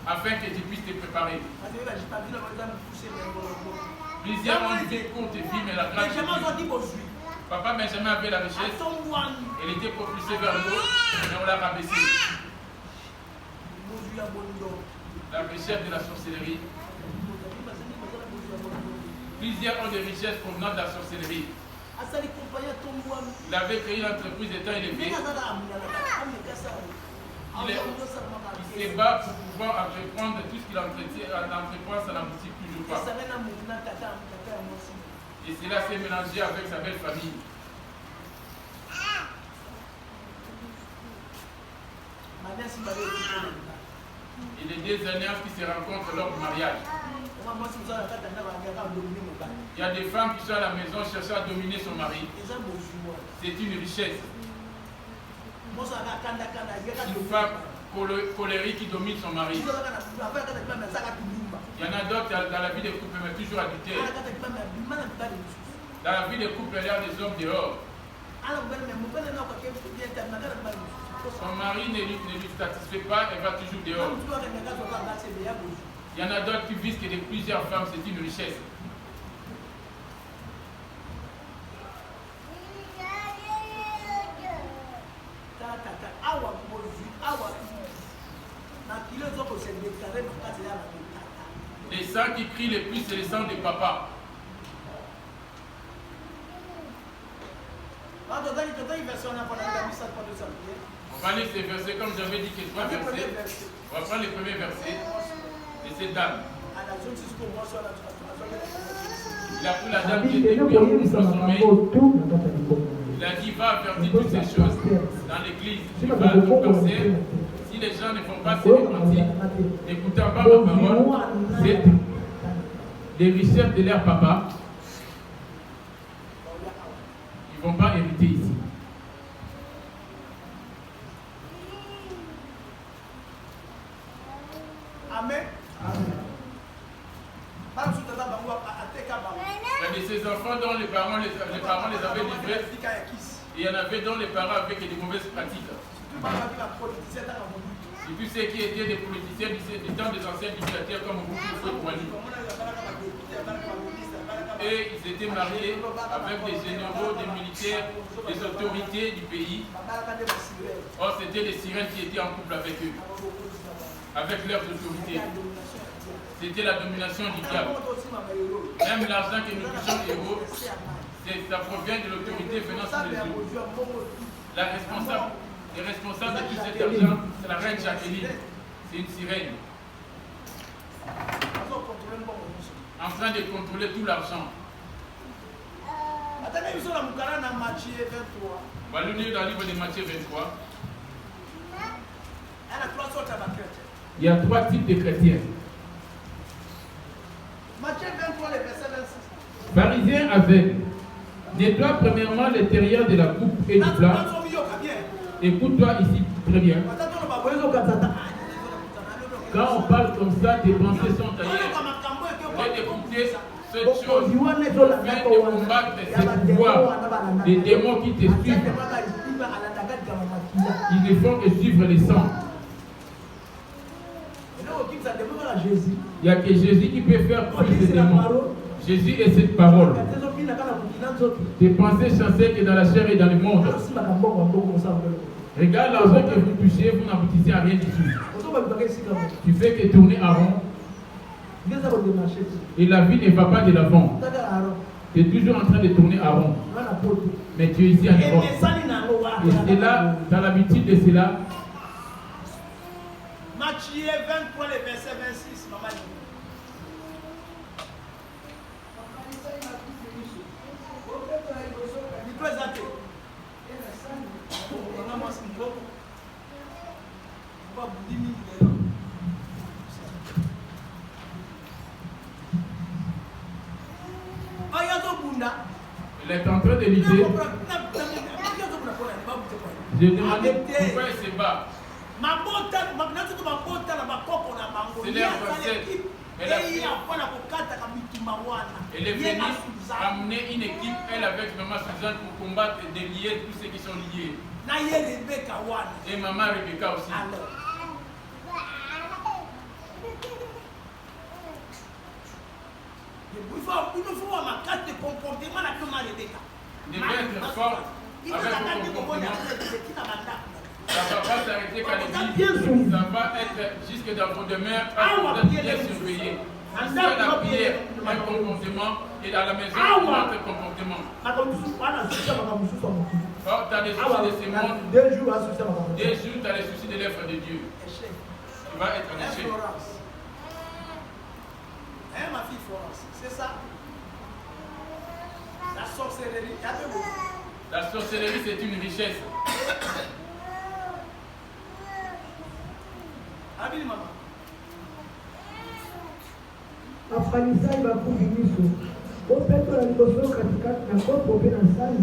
afin que tu puisses te préparer. Plusieurs ont une courte vie, mais la grâce de Dieu. Papa Benjamin avait la richesse. Elle était propulsée vers le haut, mais on l'a rabaissée. La richesse de la sorcellerie. Plusieurs ont des richesses provenant de la sorcellerie. Il avait créé l'entreprise étant élevé. Il se bat pour pouvoir reprendre tout ce qu'il entreprend, ça n'aboutit toujours pas. Et cela s'est mélangé avec sa belle famille. Il est des alliances qui se rencontrent lors du mariage. Il y a des femmes qui sont à la maison cherchant à dominer son mari. C'est une richesse. Une femme colérique qui domine son mari. Il y en a d'autres dans la vie des couples, mais toujours adultères. Dans la vie des couples, il y a des hommes dehors. Son mari ne lui satisfait pas, elle va toujours dehors. Il y en a d'autres qui visent que de plusieurs femmes, c'est une richesse. Les sangs qui crient le plus, c'est les sangs des papas. On va lire ces versets comme j'avais dit que 3 versets. On va prendre les premiers versets de cette dame. Il a pris la dame qui était bien consommée. Il a dit va avertir toutes ces choses dans l'église. Il va tout penser. Si les gens ne font pas se repentir, n'écoutant pas ma parole, c'est les richesses de leur papa. Ils ne vont pas hériter ici. Amen. Il y a de ces enfants dont les parents les avaient livrés. Il y en avait dont les parents avaient des mauvaises pratiques. Et puis ceux qui étaient des politiciens du temps des anciens dictateurs comme Mobutu. Et ils étaient mariés avec des généraux, des militaires, des autorités du pays. Or, c'était les sirènes qui étaient en couple avec eux, avec leurs autorités. C'était la domination du diable. Même l'argent que nous touchons héros, ça provient de l'autorité venant sur les eaux. Les responsables de tout cet argent, c'est la reine Jacqueline. C'est une sirène. En train de contrôler tout l'argent. On va le lire dans le livre de Matthieu 23. Il y a 3 types de chrétiens. Matthieu 23, le verset 26. Pharisien aveugle, nettoie premièrement l'intérieur de la coupe et du plat. Écoute-toi ici très bien. Quand on parle comme ça, tes pensées sont ailleurs. Et d'écouter cette chose afin de combattre ces pouvoirs, les démons qui te suivent. Ils ne font que suivre les sangs. Il n'y a que Jésus qui peut faire fuir ces démons. Jésus est cette parole. Tes pensées chancelles que dans la chair et dans le monde. Regarde l'argent que vous touchez, vous n'aboutissez à rien du tout. Tu fais que tourner en rond. Et la vie ne va pas de l'avant. Tu es toujours en train de tourner en rond. Mais tu es ici en Europe. Et c'est là, dans l'habitude de cela. Matthieu 23, le verset 26. Maman. Il est en train de lutter. J'ai demandé pourquoi il se bat. C'est leur recette. Elle est venue amener une équipe, elle avec Maman Suzanne, pour combattre et délier tous ceux qui sont liés. Et maman Rebecca aussi. Alors. Il nous faut ma carte de comportement la comme Rebecca. Il devait être fort avec le comportement. Ça ne va pas s'arrêter qu'à l'église, ça va être jusque dans vos demeures, parce que vous êtes bien surveillés. Si à la prière, un comportement, et à la maison, un autre comportement. Oh, tu as des soucis de ce monde. 2 jours, tu as les soucis de l'œuvre de Dieu. Tu vas être en échec. Hein, ma fille Florence, c'est ça. La sorcellerie, il y a deux mots. La sorcellerie, c'est une richesse. Habile, maman. Afghanistan bakubi miso opeto na liboso katikati na kopo mpe na sani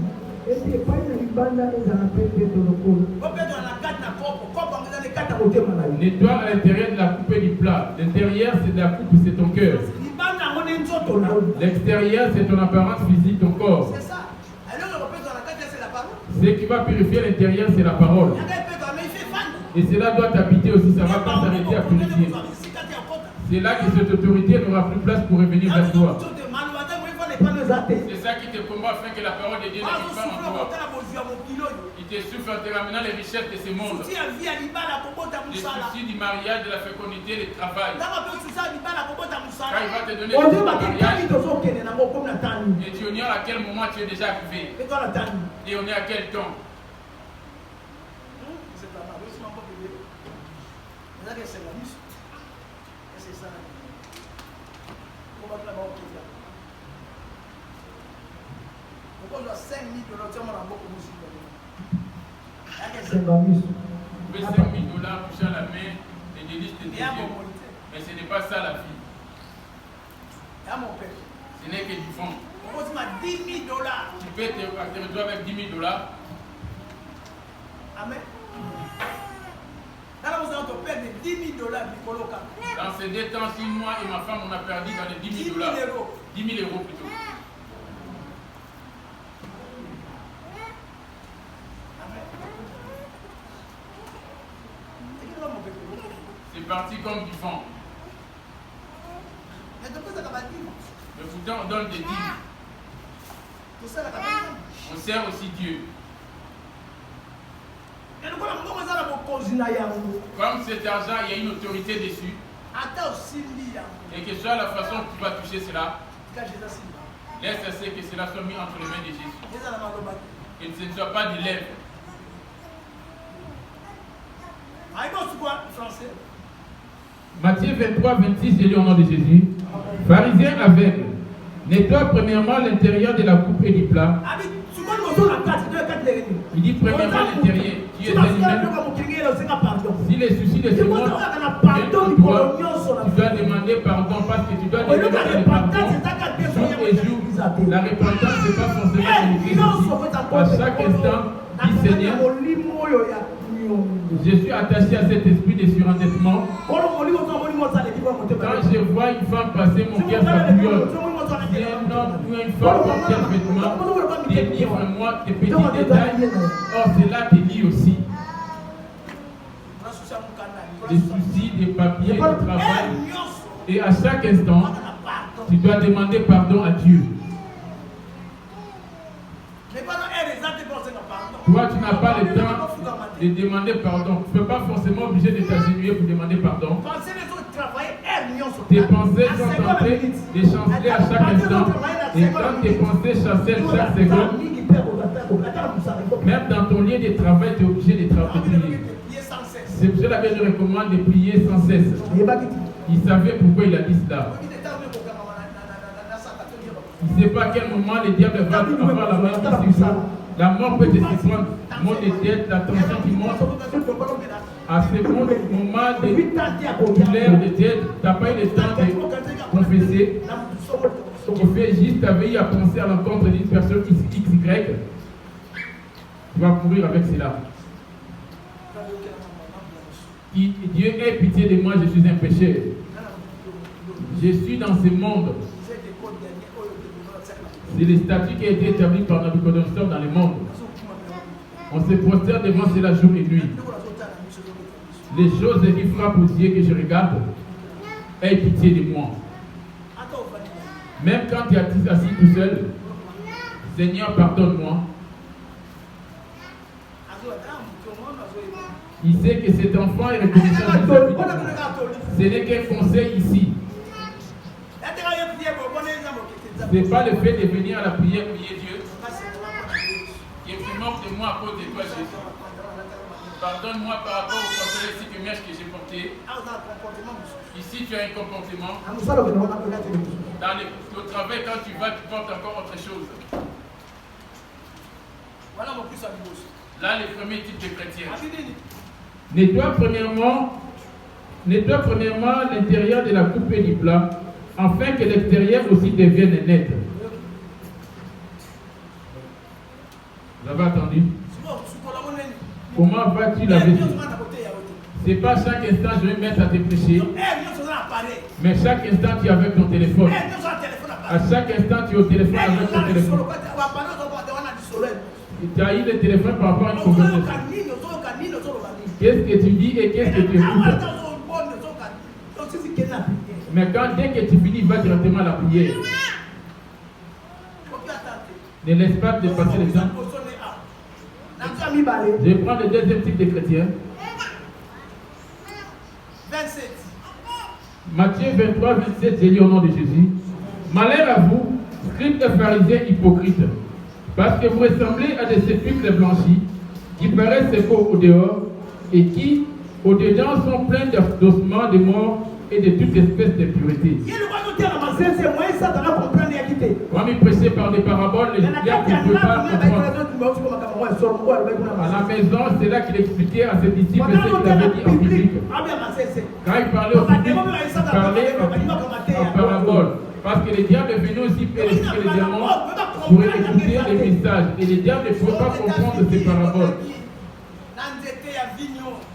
ete epai na libanda ezala mpe mpeto lokolo opeto na kati na kopo angeza na kati ya motema na yo. Nettoie à l'intérieur de la coupe et du plat. L'intérieur, c'est de la coupe, c'est ton cœur. libanda yango nde nzoto na yo. L'extérieur, c'est ton apparence physique, ton corps. C'est ça. Alors opeto na kati c'est la parole. Ce qui va purifier l'intérieur, c'est la parole. Et cela doit t'habiter aussi, ça ne va pas s'arrêter à purifier. C'est là que cette autorité n'aura plus place pour revenir vers toi. C'est ça qui te combat afin que la parole de Dieu ne vienne pas en toi. Il te souffle en te ramenant les richesses de ce monde. Les soucis du mariage, de la fécondité, du travail. Quand il va te donner le mariage, et tu ignores à quel moment tu es déjà arrivé. Et on est à quel temps. c'est ma mission. Tu mets 5 000 $ touchant la main, les délices de Dieu. Mais ce n'est pas ça la vie. Ce n'est que du fond. Tu peux te retrouver avec 10 000 $. Amen. Dans ces 2 temps, si moi et ma femme on a perdu dans les 10 000 $, 10 000 € plutôt. C'est parti comme du vent. Mais pourtant on donne des dîmes. On sert aussi Dieu. Comme cet argent, il y a une autorité dessus. Et que ce soit la façon que tu vas toucher cela, laisse cesser que cela soit mis entre les mains de Jésus. Et que ce ne soit pas des lèvres. Matthieu 23, 26, c'est lu au nom de Jésus. Pharisiens aveugles, nettoie premièrement l'intérieur de la coupe et du plat. Il dit premièrement l'intérieur. Tu es un humain. Si les soucis de ce monde viennent de toi, tu dois demander pardon parce que tu dois demander pardon jour et jour. La repentance n'est pas forcément l'église. À chaque instant, dis Seigneur, je suis attaché à cet esprit de surendettement. Quand je vois une femme passer, mon cœur s'appuyole. Si un homme ou une femme porte quel vêtement, délivre-moi tes petits détails. Or, cela te lie aussi. Les soucis, des papiers, du travail. Et à chaque instant, tu dois demander pardon à Dieu. Toi, tu n'as pas le temps de demander pardon. Tu ne peux pas forcément obligé de t'agenouiller pour demander pardon. Tes pensées sont en train de chanceler à chaque instant. Et quand tes pensées chancellent chaque seconde, même dans ton lieu de travail, tu es obligé de prier. C'est pour cela que je recommande de prier sans cesse. Il savait pourquoi il a dit cela. Il ne sait pas à quel moment le diable va avoir la main sur ça. La mort peut te surprendre. Mot de dette, la tension qui monte. À ce moment de douleur de dette, tu n'as pas eu le temps de confesser. Tu fais juste ta veille à penser à l'encontre d'une personne XY. Tu vas courir avec cela. Dieu ait pitié de moi, je suis un pécheur. Je suis dans ce monde. C'est le statut qui a été établi par Nabucodonosor dans le monde. On se prosterne devant cela jour et nuit. Les choses qui frappent aux yeux que je regarde, aie pitié de moi. Même quand tu es assis tout seul, Seigneur, pardonne-moi. Il sait que cet enfant est reconnaissant de sa vie. Ce n'est qu'un conseil ici. Ce n'est pas le fait de venir à la prière, prier Dieu. Il est mort de moi à cause de toi, Jésus. Pardonne-moi par rapport au conseil ici que j'ai porté. Ici, tu as un comportement. Dans le travail, quand tu vas, tu portes encore autre chose. Là, le premier type de chrétien. Nettoie premièrement l'intérieur de la coupe et du plat, afin que l'extérieur aussi devienne net. Vous avez entendu? Comment vas-tu laver? C'est pas chaque instant je vais mettre à te prêcher, mais chaque instant tu es avec ton téléphone. À chaque instant tu es au téléphone avec ton téléphone. Tu as eu le téléphone par rapport à une conversation. Qu'est-ce que tu dis et qu'est-ce que tu écoutes? Mais dès que tu finis, va directement à la prière. Ne laisse pas dépasser les temps. Je prends le deuxième type de chrétien. 27. Matthieu 23, 27, j'ai lu au nom de Jésus. Malheur à vous, scribes et pharisiens hypocrites, parce que vous ressemblez à des sépulcres blanchis, qui paraissent beaux au dehors, et qui, au dedans, sont pleins d'ossements de mort et de toute espèce d'impureté. Quand il prêchait par des paraboles, les gens ne pouvaient pas comprendre. À la maison, c'est là qu'il expliquait à ses disciples ce qu'il avait dit en public. Quand il parlait au public, il parlait en parabole. Parce que le diable est venu aussi pour expliquer les démons pour écouter les messages. Et le diable ne pouvait pas comprendre ces paraboles.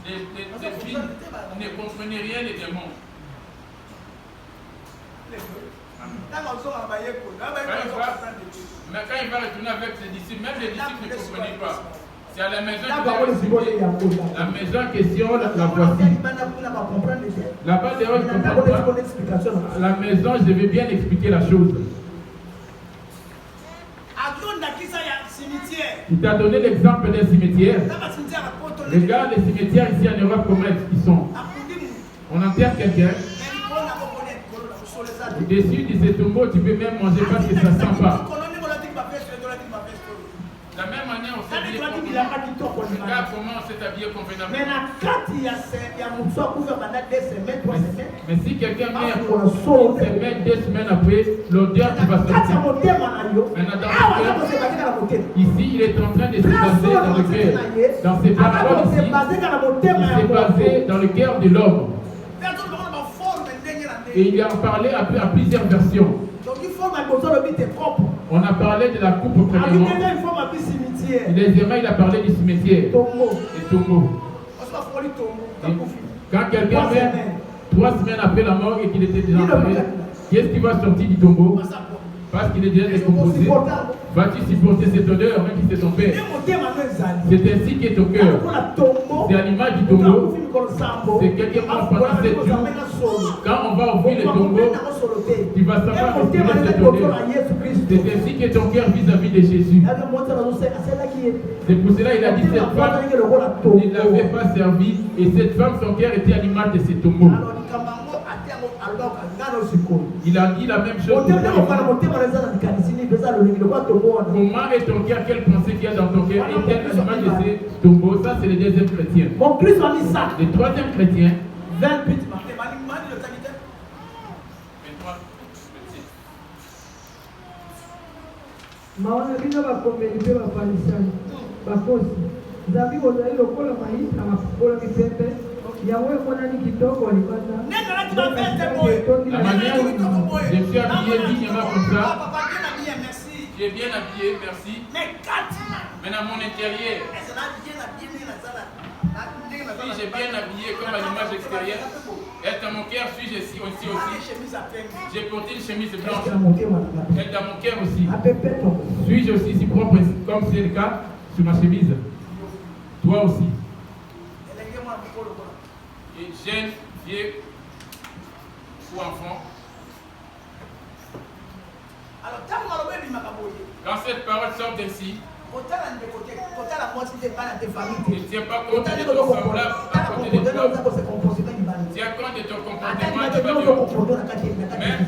Les filles ne comprenaient rien des démons. Mais quand il va retourner avec ses disciples, même les disciples ne comprenaient pas. C'est à la maison qu'il va expliquer. La maison en question, la voici. Là-bas, d'ailleurs, je ne comprends pas. À la maison, je vais bien expliquer la chose. Il t'a donné l'exemple d'un cimetière. Regarde les cimetières ici en Europe, comment ils sont. On enterre quelqu'un. Dessus de ce tombeau, tu peux même manger parce que ça ne sent pas. De la même manière, on s'est habillé convenablement. Regarde comment on s'est habillé convenablement. Mais si quelqu'un meurt une semaine, 2 semaines après, l'odeur qui va sortir. Ici, il est en train de se baser dans le cœur. Dans ces paroles ici, il s'est basé dans le cœur de l'homme. Et il en parlait à plusieurs versions. On a parlé de la coupe premièrement. Et deuxièmement, il a parlé du cimetière. Et tombeau. Quand quelqu'un meurt 3 semaines après la mort et qu'il était déjà enterré, qu'est-ce qui va sortir du tombeau? Parce qu'il est déjà décomposé. Vas-tu supporter cette odeur même si c'est ton père? C'est ainsi qu'est ton cœur. C'est à l'image du tombeau. C'est quelque part pendant 7 jours. Quand on va ouvrir le tombeau, tu vas savoir respirer cette odeur. C'est ainsi que ton cœur vis-à-vis de Jésus. C'est pour cela qu'il a dit cette femme, il ne l'avait pas servi. Et cette femme, son cœur était à l'image de ce tombeau. Il a dit la même chose. Comment est ton cœur? Quelle pensée qu'il y a dans ton cœur? Et quelle image de ces tombeaux? Ça, c'est le deuxième chrétien. Le troisième chrétien. 28. maona bino bakomeli mpe bafalisani bakosi nzambi ozali lokola mayisi na mafukola mipembe yango emonani kitoko libanda. La manière où je suis habillé dignement comme ça, tu es bien habillé, merci. Mais dans mon intérieur, si j'ai bien habillé comme à l'image extérieure, et dans mon cœur, suis-je aussi. J'ai porté une chemise blanche. Et dans mon cœur aussi. Suis-je aussi si propre comme c'est le cas sur ma chemise? Toi aussi. Et jeune, vieux ou enfant. Quand cette parole sort d'ici, ne tiens pas compte de ton semblable à côté de toi. Tiens compte de ton comportement qui va dehors. Même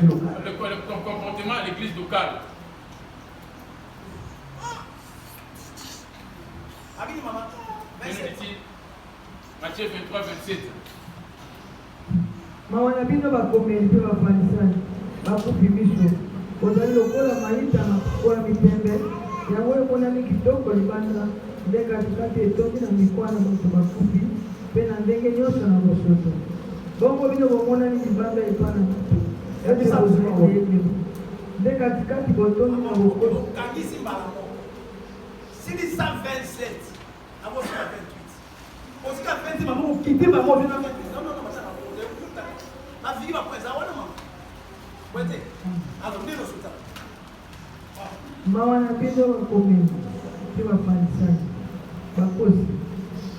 ton comportement à l'église locale. Matthieu 23, 27. Mawana bino bakomeli mpe bafanisani bakufi miso ozali lokola mayita na kokola mitembe yango emonani kitoko libanda nde katikati etondi na mikwana moto bakufi mpe na ndenge nyonso na bosoto bongo bino bomonani libanda epa na moto nde katikati botondi na bokosi Sili 127 avant 28. Aussi qu'à 20 maman quitter maman vient à 28. Non ma vie va présenter maman. Wete. Alors nous le soutien. Mawana bino bakomeli mpe bafanisani bakosi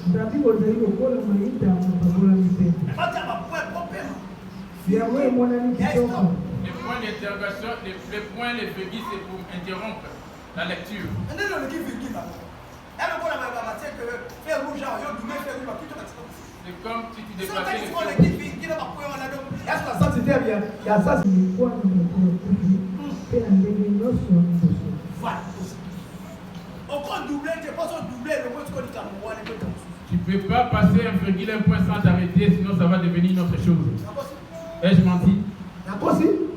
nzambi ozali lokola mayita na bakola mitembe yango emonani kitoko. Les points d'interrogation, les points, les virgules, c'est pour interrompre la lecture. C'est comme si tu déplaçais les choses. Tu ne peux pas passer un virgule, un point sans t'arrêter, sinon ça va devenir une autre chose. Ai-je menti?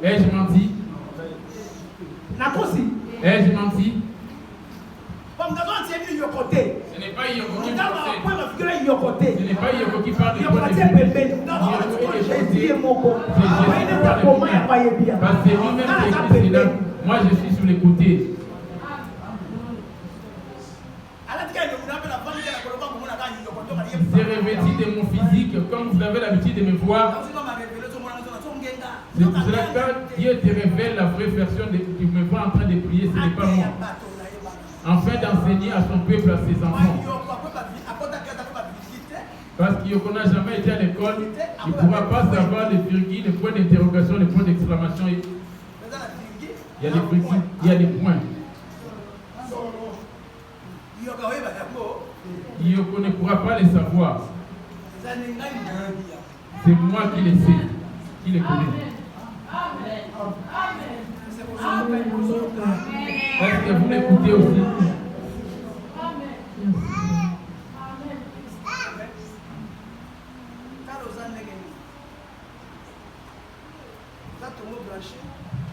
Ai-je menti? Ai-je menti? Ce n'est pas Yoko qui parle. Ce n'est pas Yoko qui parle de toi. C'est lui-même qui écrit cela. Moi je suis sur les côtés. C'est revêtu de mon physique, comme vous avez l'habitude de me voir. C'est pour cela que quand Dieu te révèle la vraie version, tu me vois en train de prier, ce n'est pas moi. Afin d'enseigner à son peuple, à ses enfants. Parce qu'on n'a jamais été à l'école, il ne pourra pas savoir les virgules, les points d'interrogation, les points d'exclamation. Il y a des virgules, il y a des points. Yoko ne pourra pas les savoir. C'est moi qui les sais, qui les connais. Est-ce que vous l'écoutez aussi?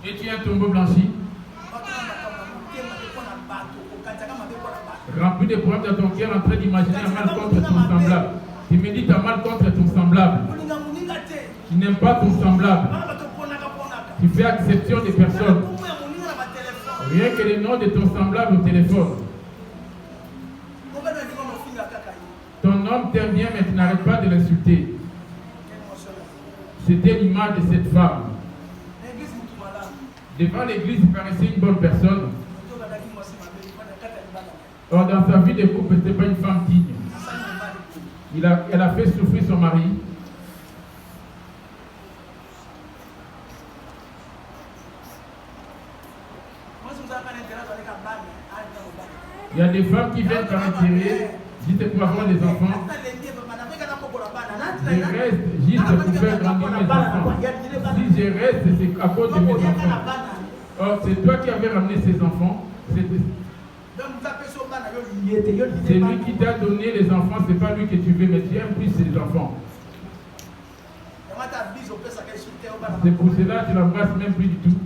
Et tu as un tombeau blanchi, rempli de problèmes dans ton cœur, en train d'imaginer un mal contre ton semblable. Tu médites un mal contre ton semblable. Tu n'aimes pas ton semblable. Tu fais exception des personnes. Rien que le nom de ton semblable au téléphone. Ton homme t'aime bien, mais tu n'arrêtes pas de l'insulter. C'était l'image de cette femme. Devant l'église, il paraissait une bonne personne. Or, dans sa vie de couple, ce n'était pas une femme digne. Elle a fait souffrir son mari. Il y a des femmes qui viennent par intérêt, juste pour avoir des enfants. Je reste juste pour faire grandir mes enfants. Si je reste, c'est à cause de mes enfants. Or, c'est toi qui avais ramené ces enfants. C'est lui qui t'a donné les enfants, c'est pas lui que tu veux, mais tu aimes plus ses enfants. C'est pour cela que tu l'embrasses même plus du tout.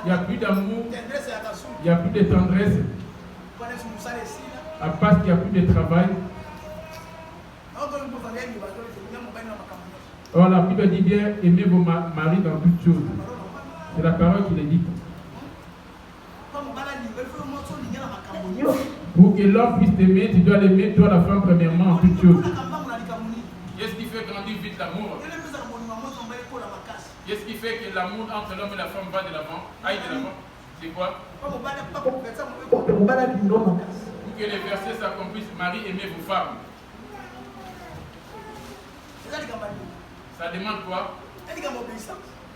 Il n'y a plus d'amour, il n'y a plus de tendresse, parce qu'il n'y a plus de travail. Or, la Bible dit bien, aimez vos maris dans toutes choses. C'est la parole qui le dit. Pour que l'homme puisse t'aimer, tu dois l'aimer, toi la femme, premièrement, en toutes choses. Qu'est-ce qui fait grandir vite l'amour? Qu'est-ce qui fait que l'amour entre l'homme et la femme va de l'avant, aille de l'avant? C'est quoi? que les versets s'accomplissent, Marie, aimez vos femmes. Ça demande quoi?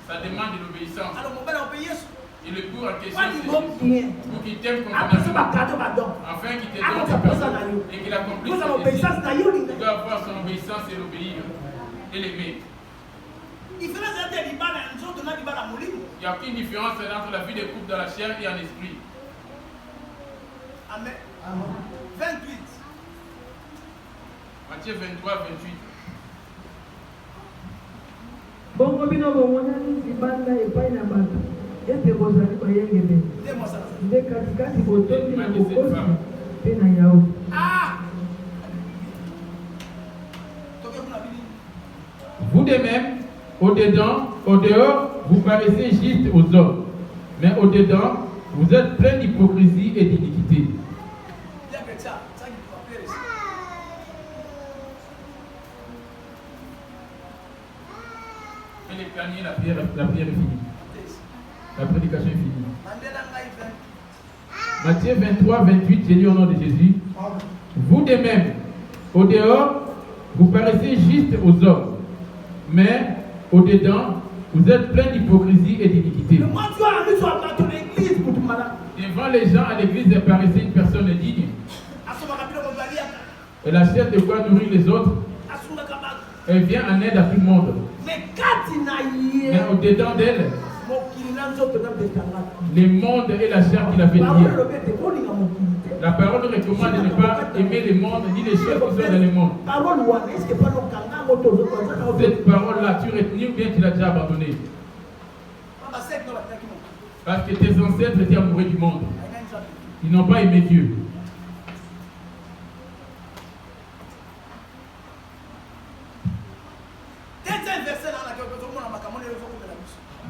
Ça demande de l'obéissance. Et le cours en question, c'est pour qu'il t'aime convenablement, afin qu'il te donne des personnes et qu'il accomplisse ses désirs. Il doit avoir son obéissance et l'obéir et l'aimer. Il n'y a aucune différence entre la vie des couples dans la chair et en esprit. Amen. 28. Matthieu 23, 28. Bongo bino bomonani libanda epai na bato ete bozali bayengele nde katikati botondi na bokosi mpe na yawe. Vous de même, au dehors, vous paraissez juste aux hommes, mais au dedans, vous êtes plein d'hypocrisie et d'iniquité. La prière est finie. La prédication est finie. Matthieu 23, 28, j'ai dit au nom de Jésus. Vous de même, au dehors, vous paraissez juste aux hommes, mais au dedans, vous êtes plein d'hypocrisie et d'iniquité. Devant les gens à l'église, elle paraissait une personne digne. Elle achète de quoi nourrir les autres. Elle vient en aide à tout le monde. Mais au-dedans d'elle, le monde et la chair qui la fait lier. La parole recommande de ne pas aimer le monde ni les choses qui sont dans le monde. Cette parole-là, tu retiens ou bien tu l'as déjà abandonnée? Parce que tes ancêtres étaient amoureux du monde. Ils n'ont pas aimé Dieu.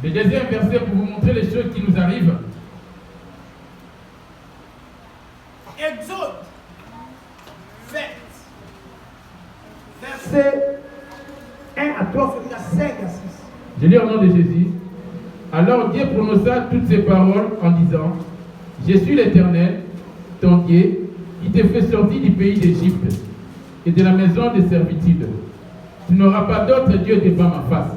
Le deuxième verset pour vous montrer les choses qui nous arrivent. Exode 20, verset 1 à 3, 5 à 6. Je lis au nom de Jésus. Alors Dieu prononça toutes ces paroles en disant: Je suis l'Éternel, ton Dieu, qui t'ai fait sortir du pays d'Égypte et de la maison de servitude. Tu n'auras pas d'autre Dieu devant ma face.